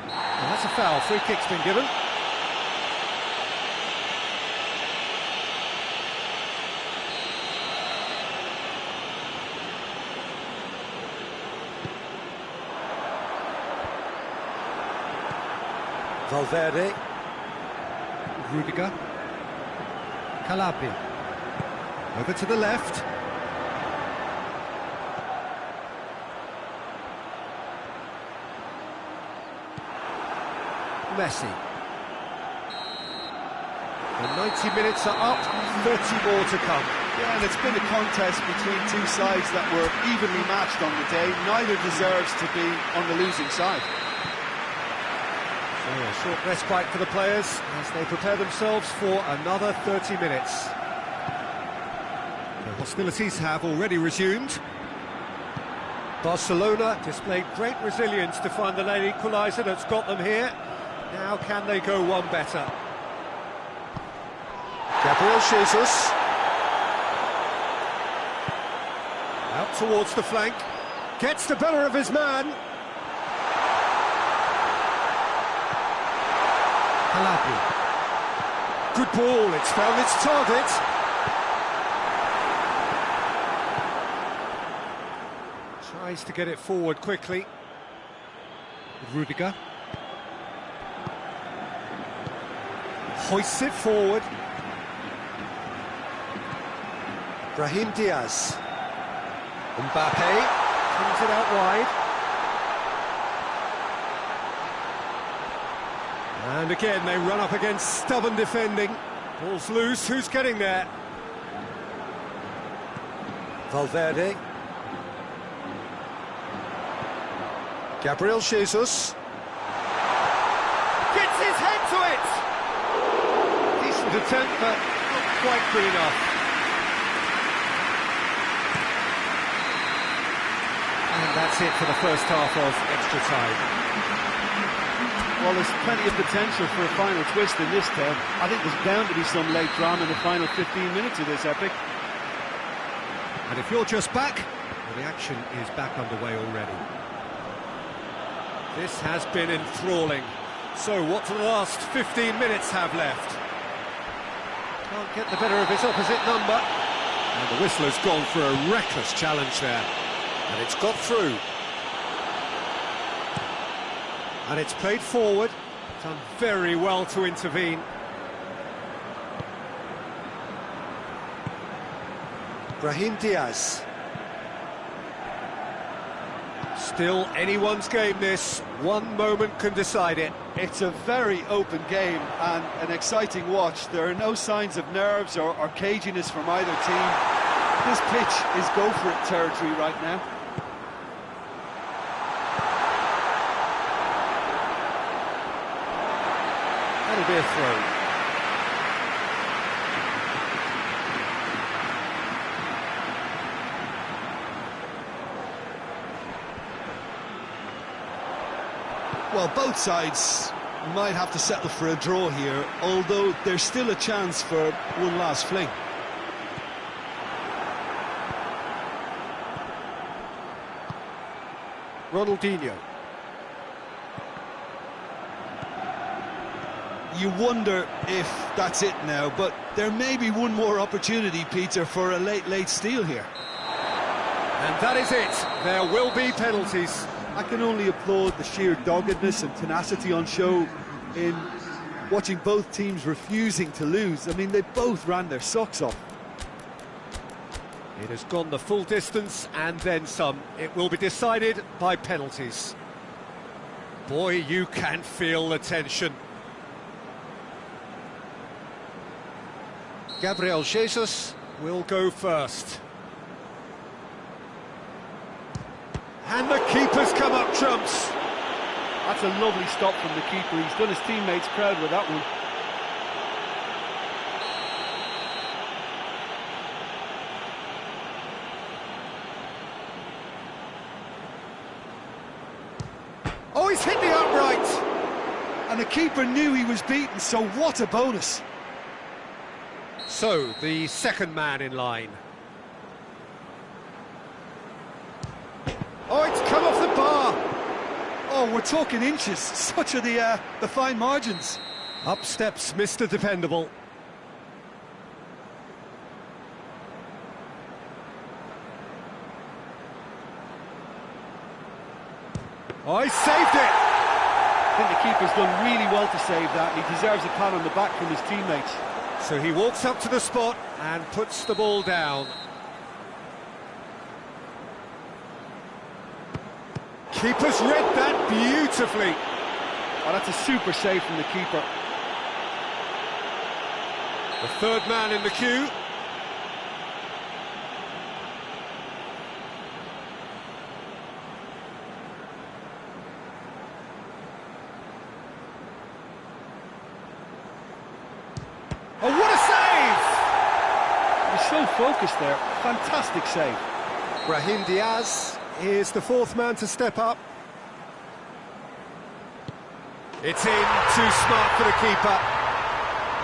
Well, that's a foul. Free kick's been given. Valverde. Rudiger. Calabria. Over to the left. Messi. The 90 minutes are up, 30 more to come. Yeah, and it's been a contest between two sides that were evenly matched on the day. Neither deserves to be on the losing side. So a short respite for the players as they prepare themselves for another 30 minutes. The hostilities have already resumed. Barcelona displayed great resilience to find the late equaliser that's got them here. Now can they go one better? Gabriel Jesus. Out towards the flank. Gets the better of his man. Calabria. Good ball, it's found its target. Tries to get it forward quickly. Rudiger. Hoists it forward. Brahim Diaz. Mbappe comes it out wide. And again they run up against stubborn defending. Ball's loose, who's getting there? Valverde. Gabriel Jesus. Gets his head to it! Decent attempt, but not quite good enough. And that's it for the first half of extra time. Well, there's plenty of potential for a final twist in this, Ted. I think there's bound to be some late drama in the final 15 minutes of this epic. And if you're just back, well, the action is back underway already. This has been enthralling. So what do the last 15 minutes have left? Can't get the better of his opposite number. And the whistler's gone for a reckless challenge there. And it's got through. And it's played forward. Done very well to intervene. Brahim Diaz. Still anyone's game this. One moment can decide it. It's a very open game and an exciting watch. There are no signs of nerves or caginess from either team. This pitch is go-for-it territory right now. That'll be a throw. Well, both sides might have to settle for a draw here, although there's still a chance for one last fling. Ronaldinho. You wonder if that's it now, but there may be one more opportunity, Peter, for a late steal here. And that is it. There will be penalties. I can only applaud the sheer doggedness and tenacity on show in watching both teams refusing to lose. I mean, they both ran their socks off. It has gone the full distance and then some. It will be decided by penalties. Boy, you can feel the tension. Gabriel Jesus will go first. And the keeper's come up trumps. That's a lovely stop from the keeper. He's done his teammates proud with that one. Oh, he's hit the upright! And the keeper knew he was beaten, so what a bonus. So, the second man in line. Oh, it's come off the bar! Oh, we're talking inches. Such are the fine margins. Up steps Mr. Dependable. Oh, he saved it! I think the keeper's done really well to save that. He deserves a pat on the back from his teammates. So he walks up to the spot and puts the ball down. Keeper's read that beautifully. Oh, that's a super save from the keeper. The third man in the queue. Oh, what a save! He's so focused there. Fantastic save. Brahim Diaz is the fourth man to step up. It's in, too smart for the keeper.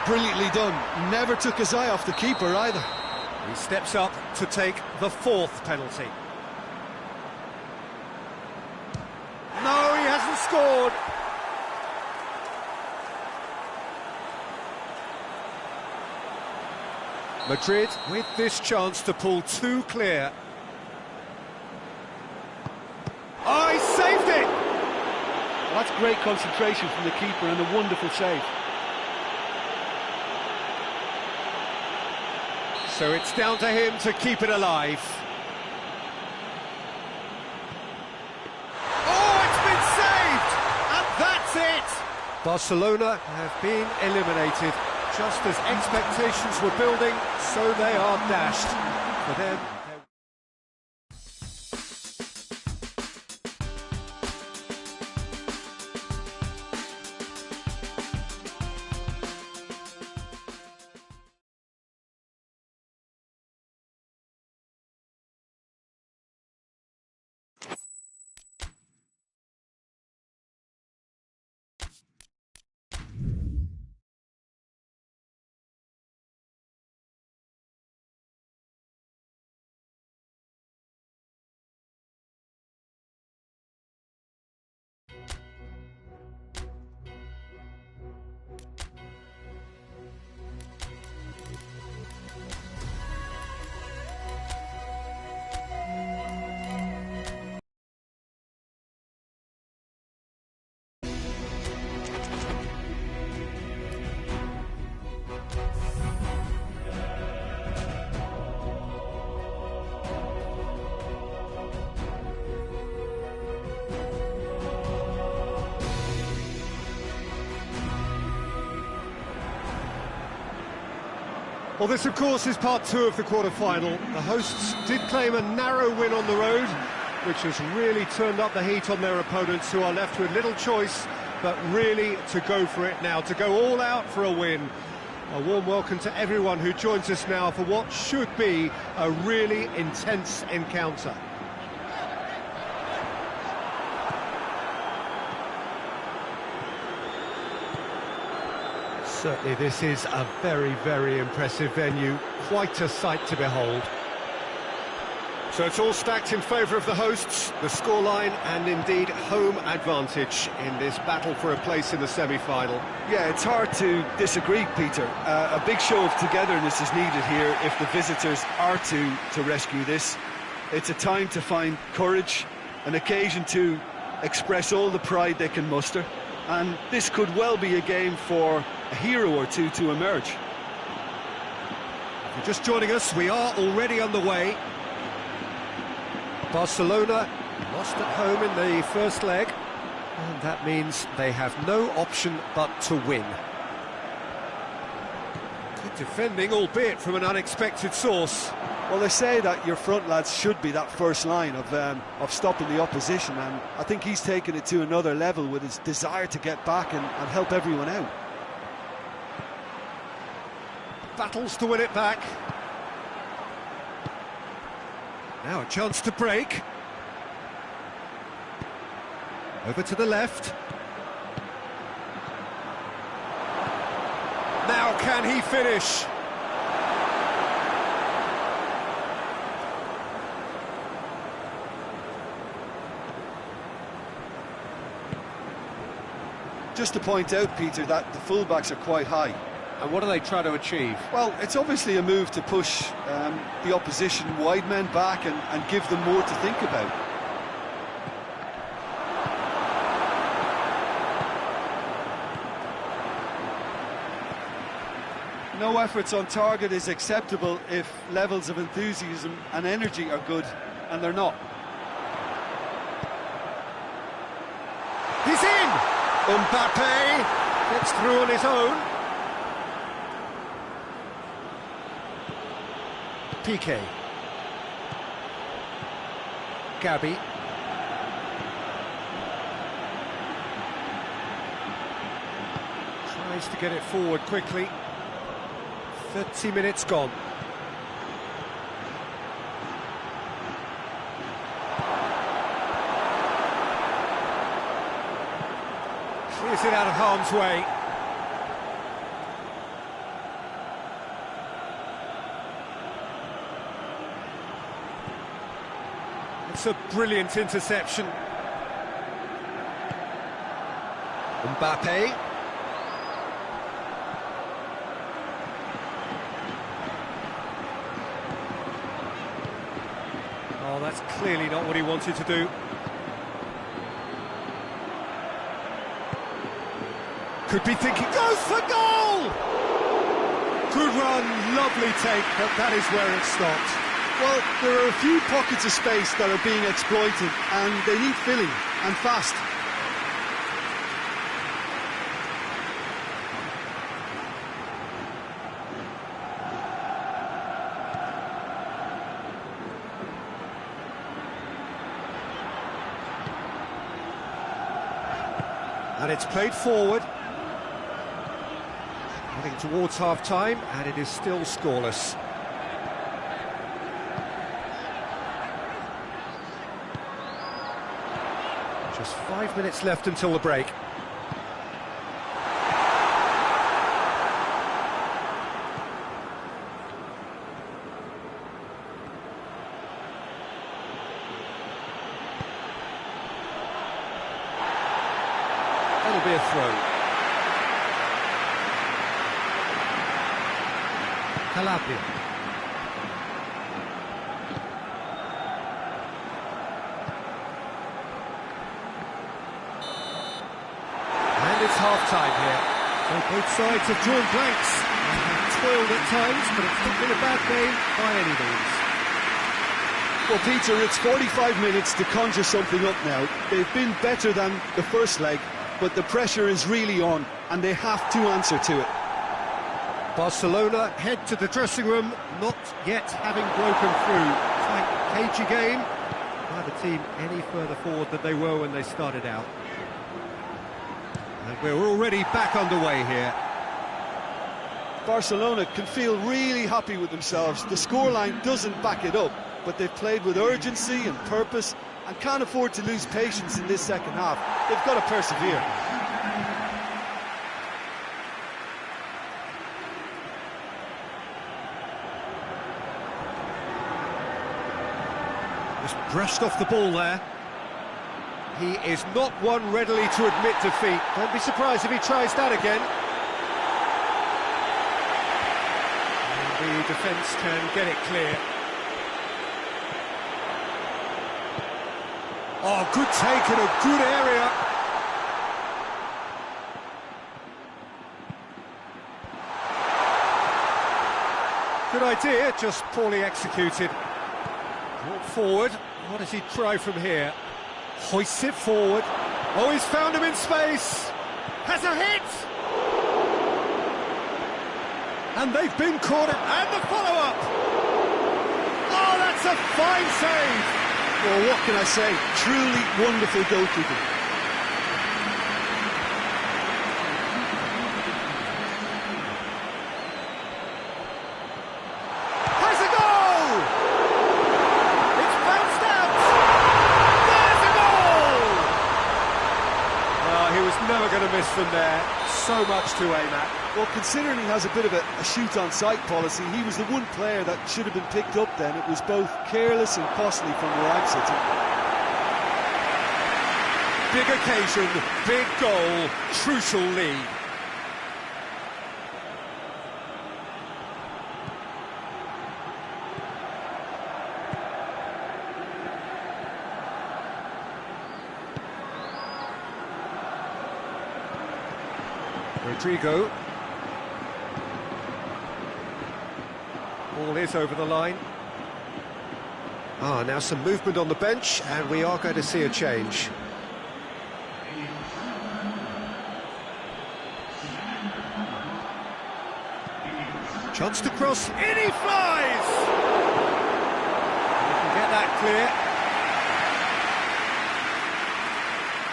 Brilliantly done. Never took his eye off the keeper either. He steps up to take the fourth penalty. No, he hasn't scored. Madrid with this chance to pull two clear. Oh, he saved it! Well, that's great concentration from the keeper and a wonderful save. So it's down to him to keep it alive. Oh, it's been saved! And that's it! Barcelona have been eliminated. Just as expectations were building, so they are dashed. For them... Well, this, of course, is part two of the quarter-final. The hosts did claim a narrow win on the road, which has really turned up the heat on their opponents, who are left with little choice but really to go for it now, to go all out for a win. A warm welcome to everyone who joins us now for what should be a really intense encounter. Certainly this is a very, very impressive venue. Quite a sight to behold. So it's all stacked in favour of the hosts, the scoreline and indeed home advantage in this battle for a place in the semi-final. Yeah, it's hard to disagree, Peter. A big show of togetherness is needed here if the visitors are to rescue this. It's a time to find courage, an occasion to express all the pride they can muster. And this could well be a game for a hero or two to emerge. If you're just joining us, we are already underway. Barcelona lost at home in the first leg, and that means they have no option but to win. Good defending, albeit from an unexpected source. Well, they say that your front lads should be that first line of stopping the opposition, and I think he's taken it to another level with his desire to get back and help everyone out. Battles to win it back. Now a chance to break. Over to the left. Now can he finish? Just to point out, Peter, that the fullbacks are quite high. And what do they try to achieve? Well, it's obviously a move to push the opposition wide men back and give them more to think about. No efforts on target is acceptable if levels of enthusiasm and energy are good, and they're not. He's in! Mbappe gets through on his own. Piqué. Gabi. Tries to get it forward quickly. 30 minutes gone. Clears it out of harm's way. It's a brilliant interception. Mbappe. Oh, that's clearly not what he wanted to do. Could be thinking, goes for goal! Good run, lovely take, but that is where it stopped. Well, there are a few pockets of space that are being exploited, and they need filling, and fast. And it's played forward. Heading towards half-time, and it is still scoreless. Just 5 minutes left until the break. That'll be a throw. Calabria. And it's half-time here. So both sides have drawn blanks. And toiled at times, but it's not been a bad game by any means. Well, Peter, it's 45 minutes to conjure something up now. They've been better than the first leg, but the pressure is really on, and they have to answer to it. Barcelona head to the dressing room, not yet having broken through. Tight, cagey game. Neither team any further forward than they were when they started out. And we're already back underway here. Barcelona can feel really happy with themselves. The scoreline doesn't back it up, but they've played with urgency and purpose and can't afford to lose patience in this second half. They've got to persevere. Just brushed off the ball there. He is not one readily to admit defeat. Don't be surprised if he tries that again. And the defence can get it clear. Oh, good take in a good area. Good idea, just poorly executed. Brought forward. What does he try from here? Hoists it forward. Oh, he's found him in space. Has a hit. And they've been caught. And the follow-up. Oh, that's a fine save. Well, what can I say? Truly wonderful goalkeeping. Has a goal! It's bounced out! There's a goal! Oh, he was never going to miss from there. So much to aim at. Well, considering he has a bit of a shoot-on-sight policy, he was the one player that should have been picked up then. It was both careless and costly from where I'm sitting. Big occasion, big goal, crucial lead. Rodrigo. Ball is over the line. Now some movement on the bench, and we are going to see a change. Chance to cross, in he flies! You can get that clear.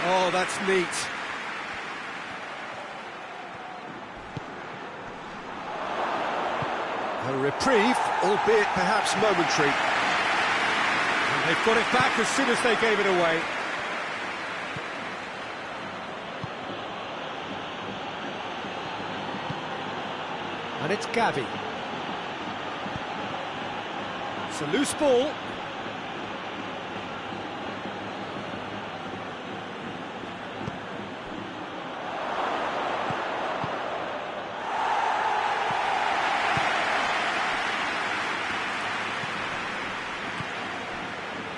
Oh, that's neat. A reprieve, albeit perhaps momentary. And they've got it back as soon as they gave it away. And it's Gavi. It's a loose ball.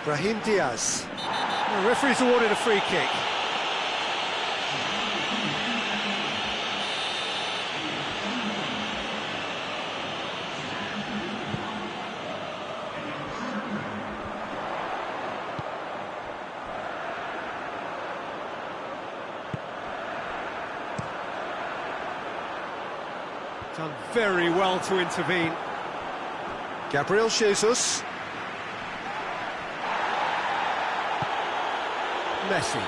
Brahim Diaz. The referee's awarded a free kick. Done very well to intervene. Gabriel Jesus. Messi.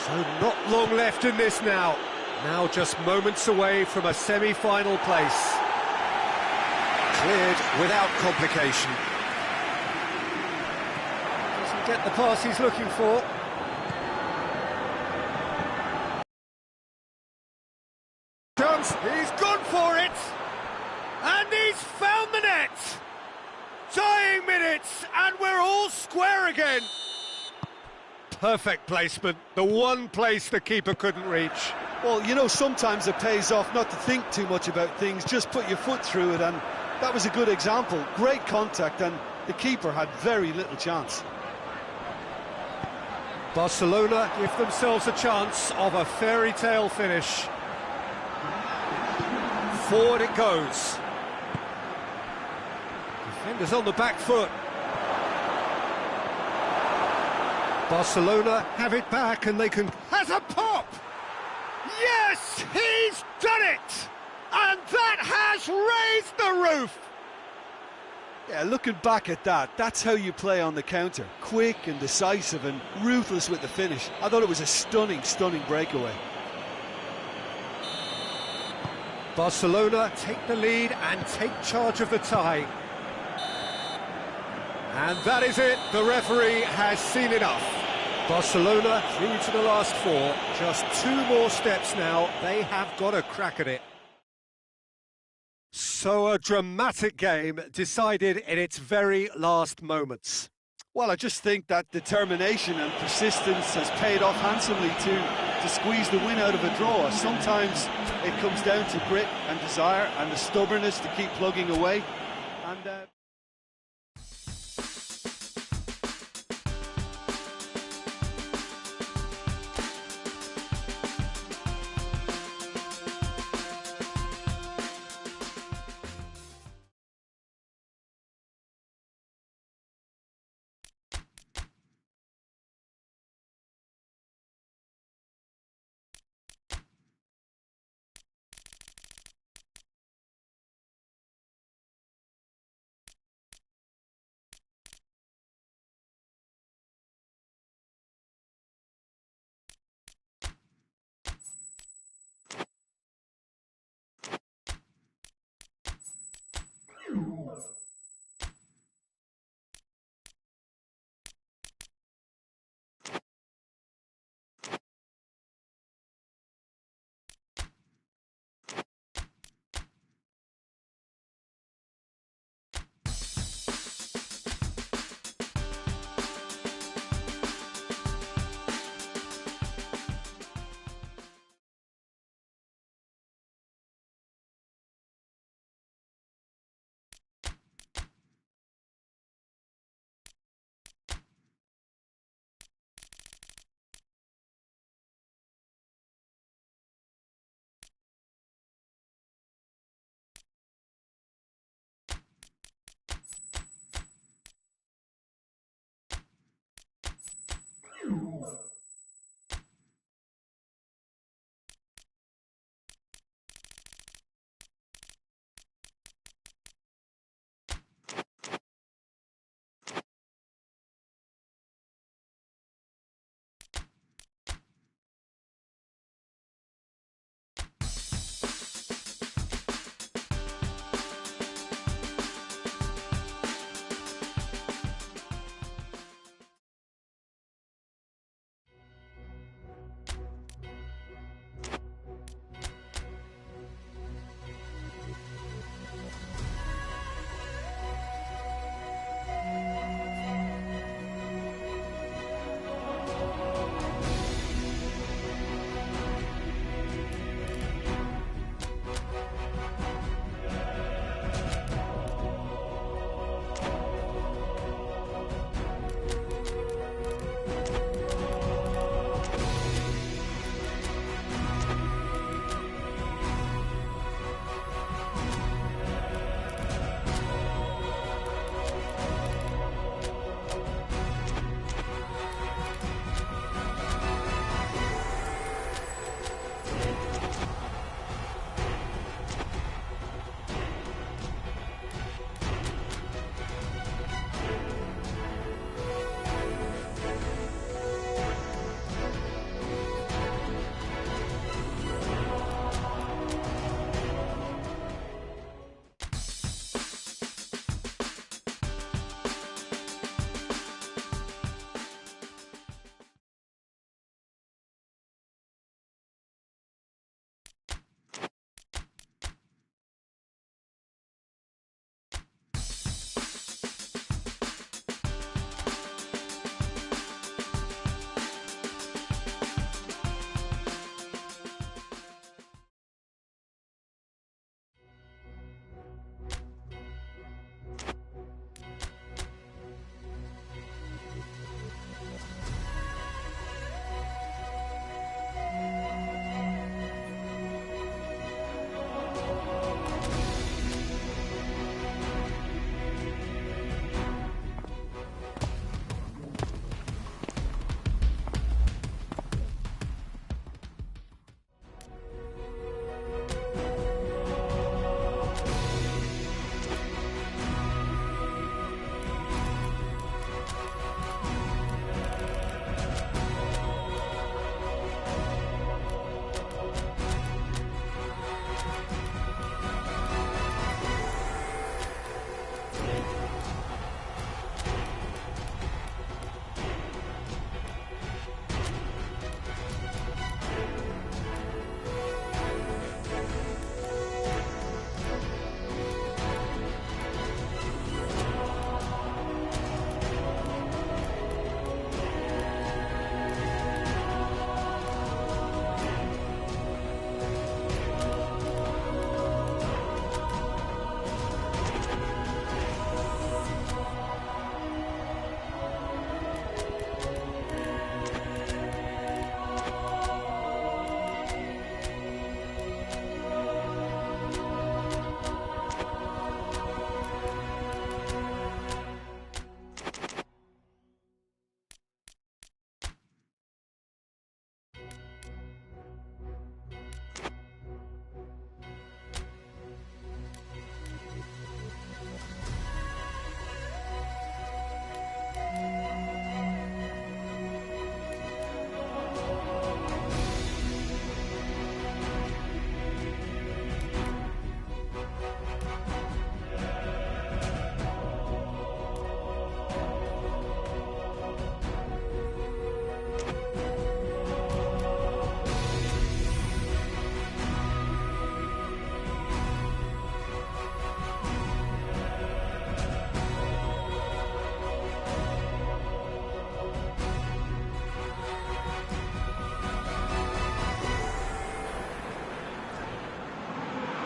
So not long left in this now. Now just moments away from a semi-final place. Cleared without complication. Doesn't get the pass he's looking for. Chance, he's gone for it! And he's found the net! Tying minutes, and we're all square again. Perfect placement, the one place the keeper couldn't reach. Well, you know, sometimes it pays off not to think too much about things, just put your foot through it, and that was a good example. Great contact, and the keeper had very little chance. Barcelona give themselves a chance of a fairy tale finish. Forward it goes. Defenders on the back foot. Barcelona have it back and they can... Has a pop! Yes, he's done it! And that has raised the roof! Yeah, looking back at that, that's how you play on the counter. Quick and decisive and ruthless with the finish. I thought it was a stunning, stunning breakaway. Barcelona take the lead and take charge of the tie. And that is it, the referee has seen enough. Barcelona through to the last four, just two more steps now, they have got a crack at it. So a dramatic game decided in its very last moments. Well, I just think that determination and persistence has paid off handsomely to squeeze the win out of a draw. Sometimes it comes down to grit and desire and the stubbornness to keep plugging away. And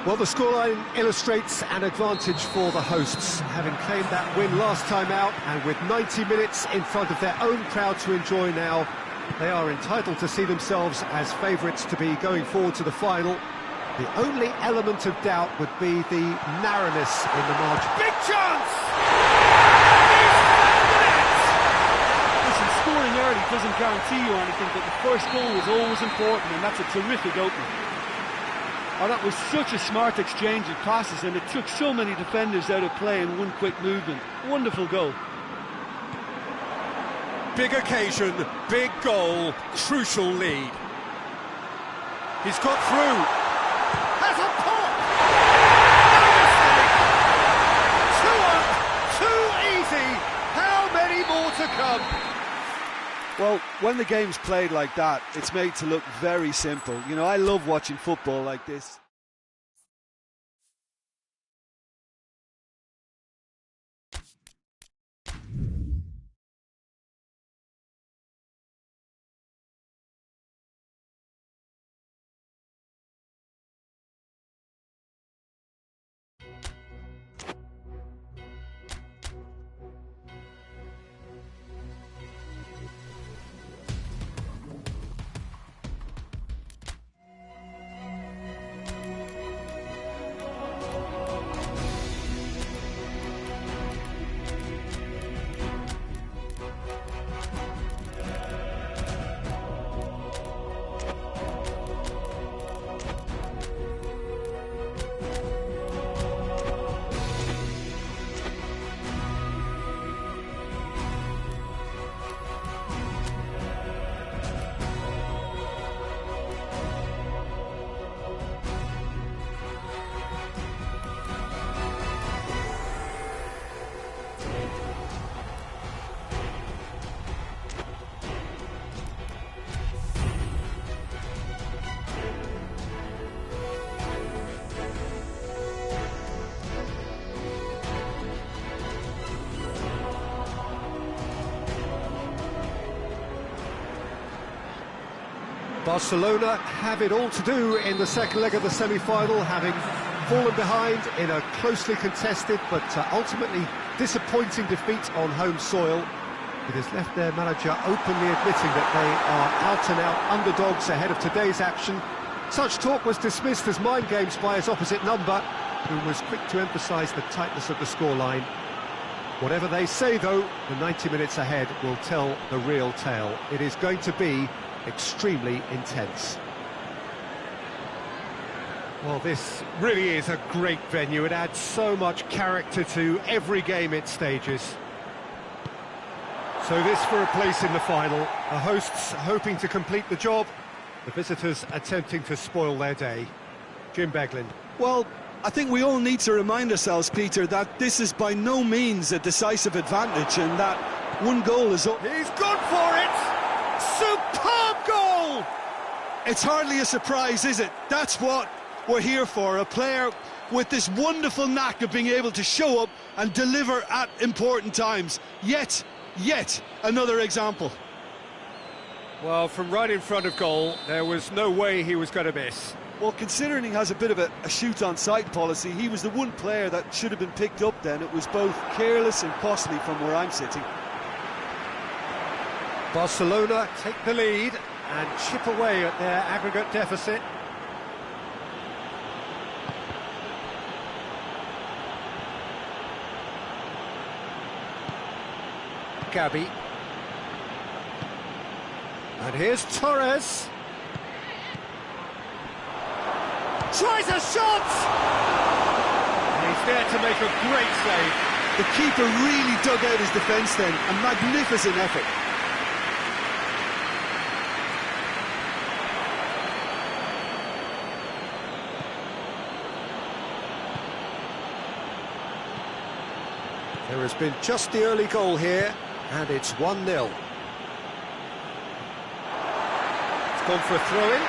Well, the scoreline illustrates an advantage for the hosts, having claimed that win last time out, and with 90 minutes in front of their own crowd to enjoy now, they are entitled to see themselves as favourites to be going forward to the final. The only element of doubt would be the narrowness in the margin. Big chance! Listen, scoring early doesn't guarantee you anything, but the first goal was always important, and that's a terrific opener. Oh, that was such a smart exchange of passes, and it took so many defenders out of play in one quick movement. Wonderful goal. Big occasion, big goal, crucial lead. He's got through. Has a pop! No mistake! 2-1, too easy. How many more to come? Well, when the game's played like that, it's made to look very simple. You know, I love watching football like this. Barcelona have it all to do in the second leg of the semi-final, having fallen behind in a closely contested but ultimately disappointing defeat on home soil. It has left their manager openly admitting that they are out-and-out underdogs ahead of today's action. Such talk was dismissed as mind games by his opposite number, who was quick to emphasise the tightness of the scoreline. Whatever they say, though, the 90 minutes ahead will tell the real tale. It is going to be extremely intense. Well, this really is a great venue. It adds so much character to every game it stages. So this for a place in the final. The hosts hoping to complete the job, the visitors attempting to spoil their day. Jim Beglin. Well, I think we all need to remind ourselves, Peter, that this is by no means a decisive advantage and that one goal is up. He's gone for it! Superb goal! It's hardly a surprise, is it? That's what we're here for, a player with this wonderful knack of being able to show up and deliver at important times. Yet another example. Well, from right in front of goal, there was no way he was going to miss. Well, considering he has a bit of a shoot-on-sight policy, he was the one player that should have been picked up then. It was both careless and costly from where I'm sitting. Barcelona take the lead and chip away at their aggregate deficit. Gabi. And here's Torres. Tries a shot! And he's there to make a great save. The keeper really dug out his defence then. A magnificent effort. There has been just the early goal here, and it's 1-0. It's gone for a throw-in.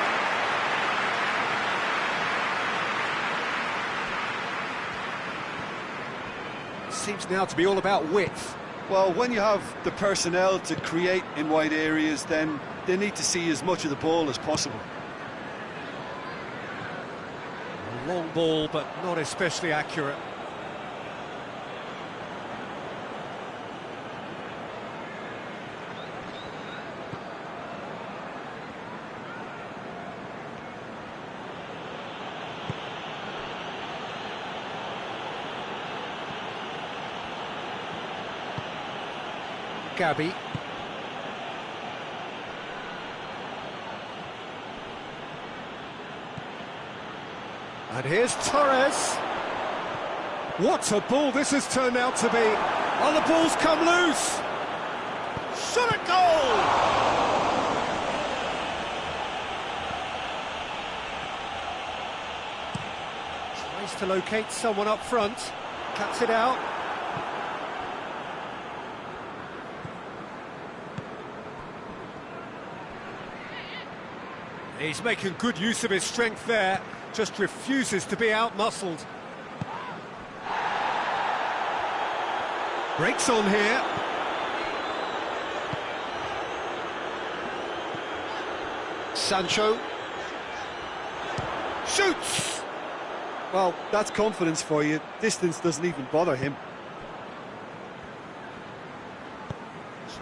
Seems now to be all about width. Well, when you have the personnel to create in wide areas, then they need to see as much of the ball as possible. Long ball, but not especially accurate. Gabby. And here's Torres. What a ball this has turned out to be. Oh, the ball's come loose. Shot at goal! Tries to locate someone up front. Cuts it out. He's making good use of his strength there, just refuses to be out-muscled. Breaks on here. Sancho. Shoots! Well, that's confidence for you. Distance doesn't even bother him.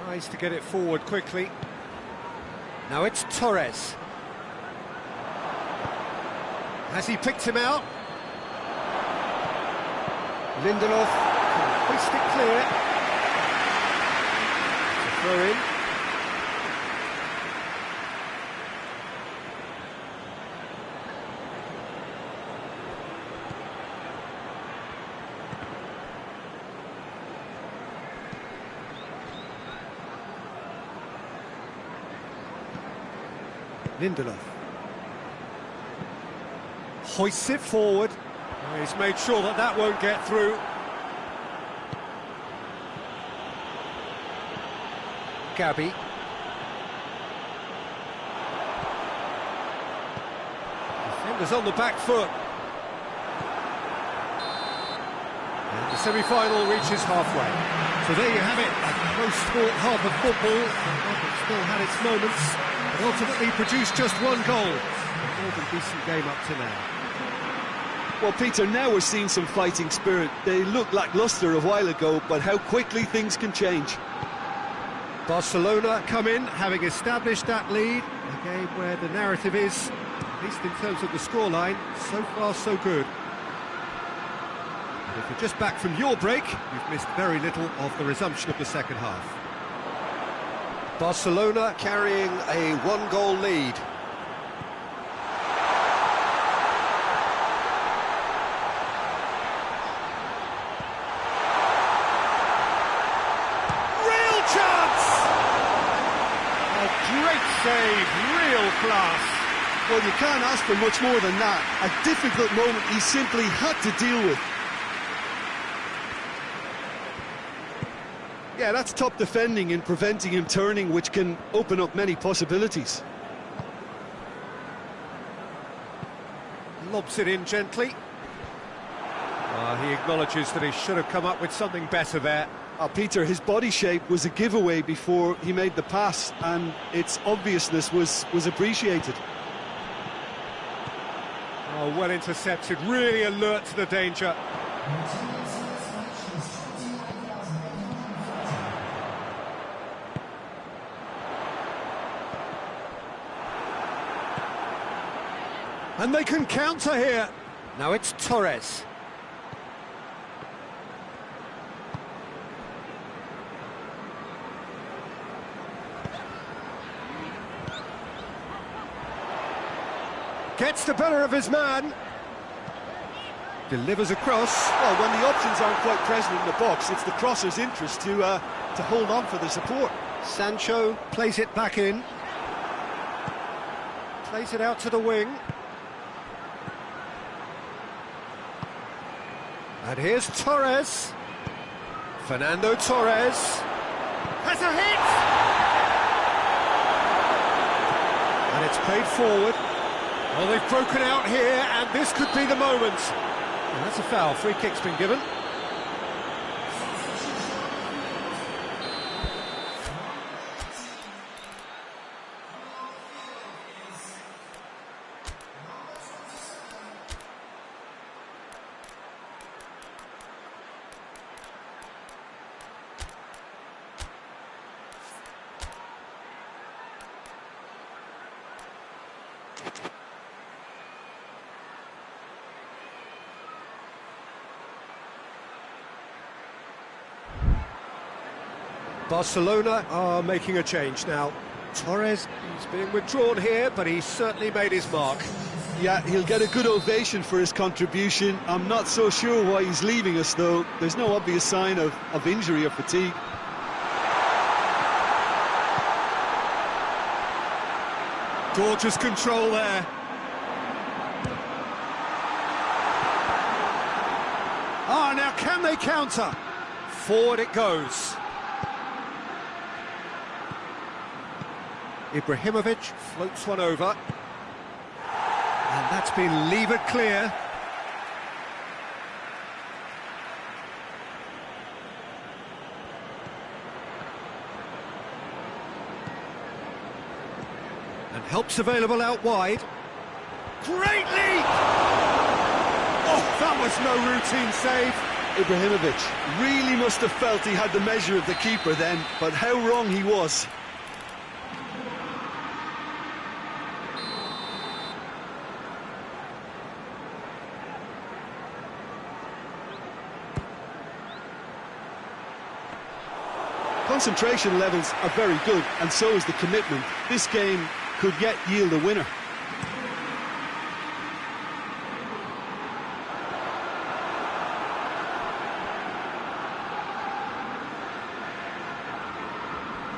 Tries to get it forward quickly. Now it's Torres. Has he picked him out? Lindelof can hoist it clear. Throw in. Lindelof. Hoists it forward. Oh, he's made sure that that won't get through. Gabby. Defenders on the back foot. And the semi-final reaches halfway. So there you have it, a close-fought half of football. It still had its moments, but ultimately produced just one goal. A more than decent game up to now. Well, Peter, now we're seeing some fighting spirit. They looked lacklustre a while ago, but how quickly things can change. Barcelona come in, having established that lead. A game where the narrative is, at least in terms of the scoreline, so far so good. And if you're just back from your break, you've missed very little of the resumption of the second half. Barcelona carrying a one-goal lead. Save, real class. Well, you can't ask for much more than that. A difficult moment he simply had to deal with. Yeah, that's top defending and preventing him turning, which can open up many possibilities. Lobs it in gently. He acknowledges that he should have come up with something better there. Peter, his body shape was a giveaway before he made the pass, and its obviousness was appreciated. Oh, well intercepted, really alert to the danger. And they can counter here. Now it's Torres. Gets the better of his man. Delivers across. Well, when the options aren't quite present in the box, it's the crosser's interest to hold on for the support. Sancho plays it back in. Plays it out to the wing. And here's Torres. Fernando Torres. Has a hit! And it's played forward. Well, they've broken out here, and this could be the moment. And that's a foul. Free kick's been given. Barcelona are making a change now. Torres is being withdrawn here, but he's certainly made his mark. Yeah, he'll get a good ovation for his contribution. I'm not so sure why he's leaving us, though. There's no obvious sign of injury or fatigue. Gorgeous control there. Ah, now can they counter? Forward it goes. Ibrahimovic floats one over. And that's been levered clear. And help's available out wide. Great leap! Oh, that was no routine save. Ibrahimovic really must have felt he had the measure of the keeper then, but how wrong he was. Concentration levels are very good, and so is the commitment. This game could yet yield a winner.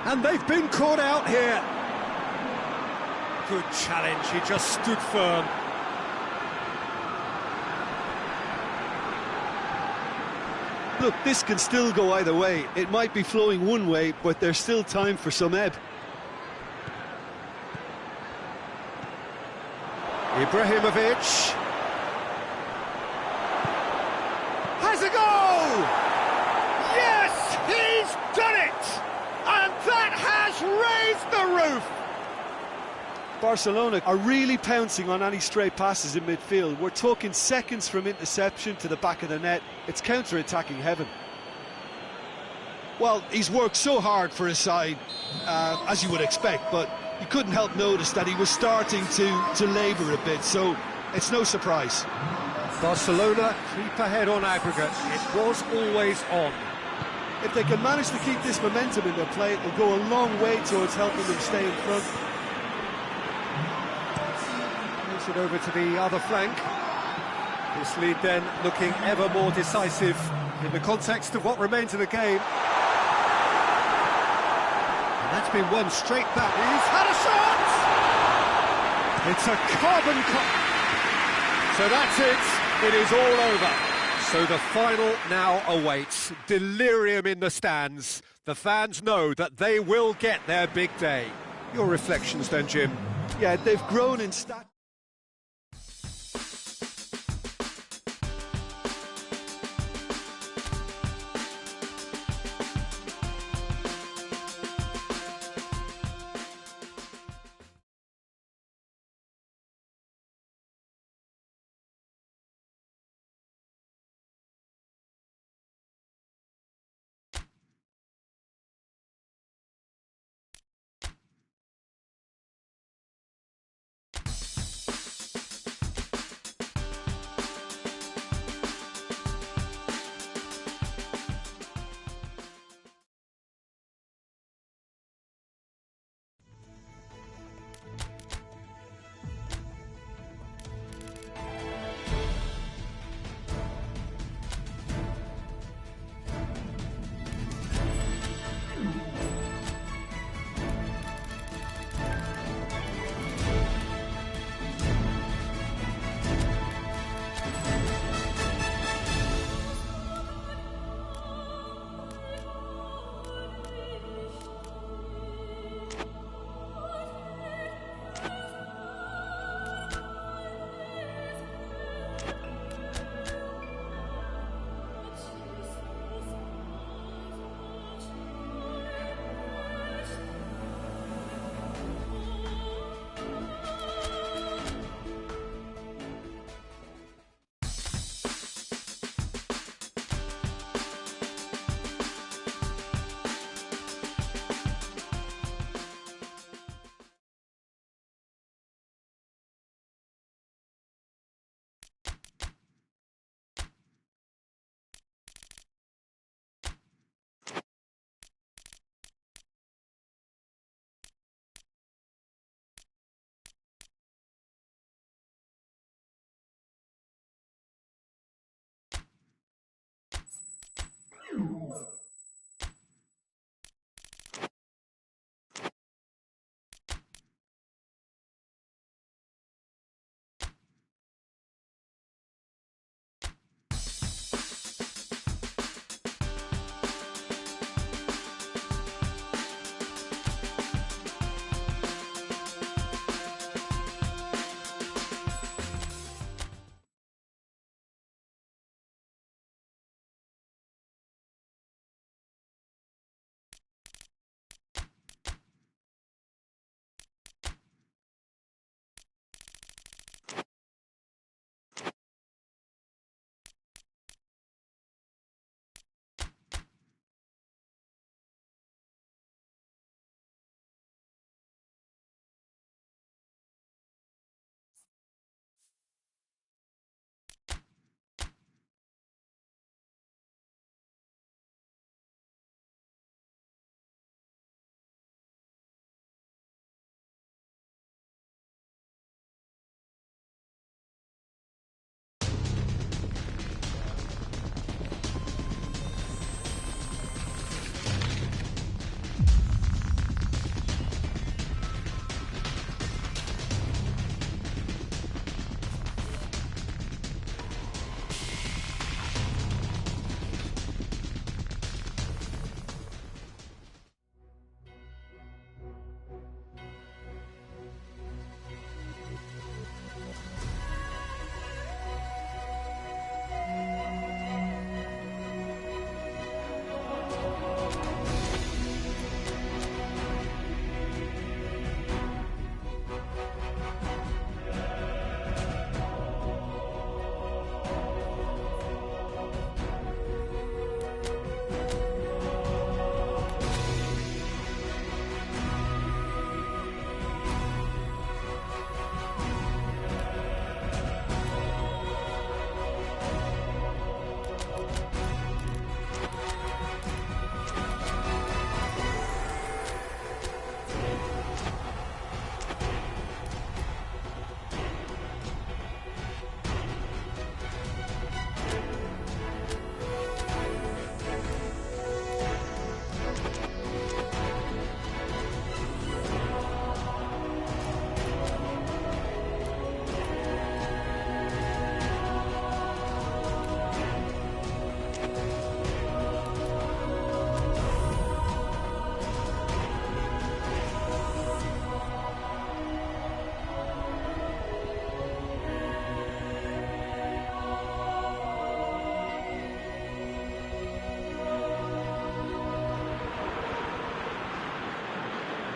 And they've been caught out here. Good challenge, he just stood firm. Look, this can still go either way. It might be flowing one way, but there's still time for some ebb. Ibrahimovic has a goal! Yes, he's done it! And that has raised the roof! Barcelona are really pouncing on any stray passes in midfield. We're talking seconds from interception to the back of the net. It's counter-attacking heaven. Well, he's worked so hard for his side, as you would expect, but you couldn't help notice that he was starting to labour a bit, so it's no surprise. Barcelona creep ahead on aggregate. It was always on. If they can manage to keep this momentum in their play, it'll go a long way towards helping them stay in front. Moves it over to the other flank. This lead then looking ever more decisive in the context of what remains of the game. And that's been one straight back. He's had a shot! It's a carbon So that's it. It is all over. So the final now awaits. Delirium in the stands. The fans know that they will get their big day. Your reflections then, Jim? Yeah, they've grown in stat.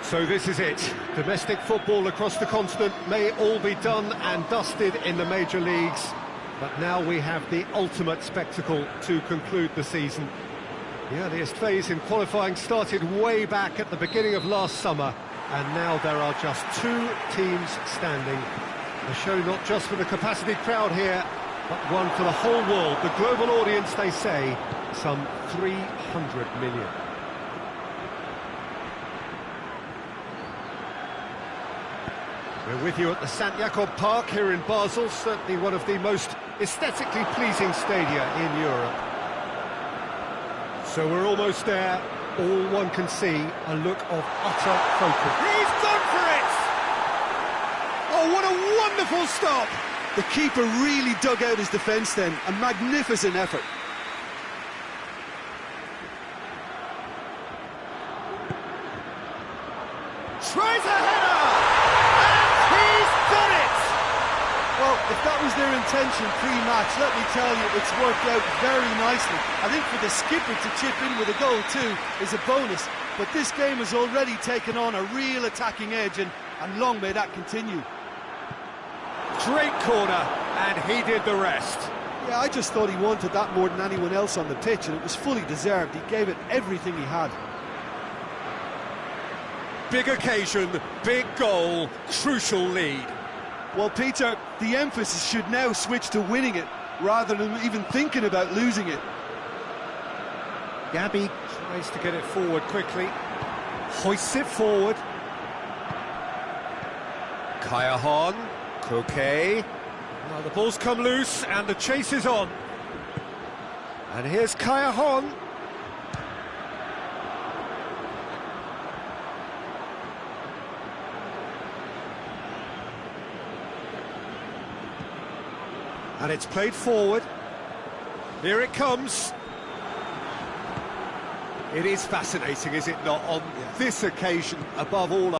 So this is it. Domestic football across the continent may all be done and dusted in the major leagues. But now we have the ultimate spectacle to conclude the season. The earliest phase in qualifying started way back at the beginning of last summer, and now there are just 2 teams standing. A show not just for the capacity crowd here, but one for the whole world. The global audience, they say, some 300 million. We're with you at the St. Jakob Park here in Basel, certainly one of the most aesthetically pleasing stadia in Europe. So we're almost there. All one can see, a look of utter focus. He's gone for it! Oh, what a wonderful stop! The keeper really dug out his defence then. A magnificent effort. Tries a header! And he's done it! Well, if that was their intention pre-match, let me tell you, it's worked out very nicely. I think for the skipper to chip in with a goal too is a bonus. But this game has already taken on a real attacking edge, and long may that continue. Great corner, and he did the rest. Yeah, I just thought he wanted that more than anyone else on the pitch, and it was fully deserved. He gave it everything he had. Big occasion, big goal, crucial lead. Well, Peter, the emphasis should now switch to winning it, rather than even thinking about losing it. Gabby tries to get it forward quickly, hoists it forward. Kaya Hon, Koke. Now the ball's come loose and the chase is on. And here's Kaya Hon. And it's played forward. Here it comes. It is fascinating, is it not, on this occasion, above all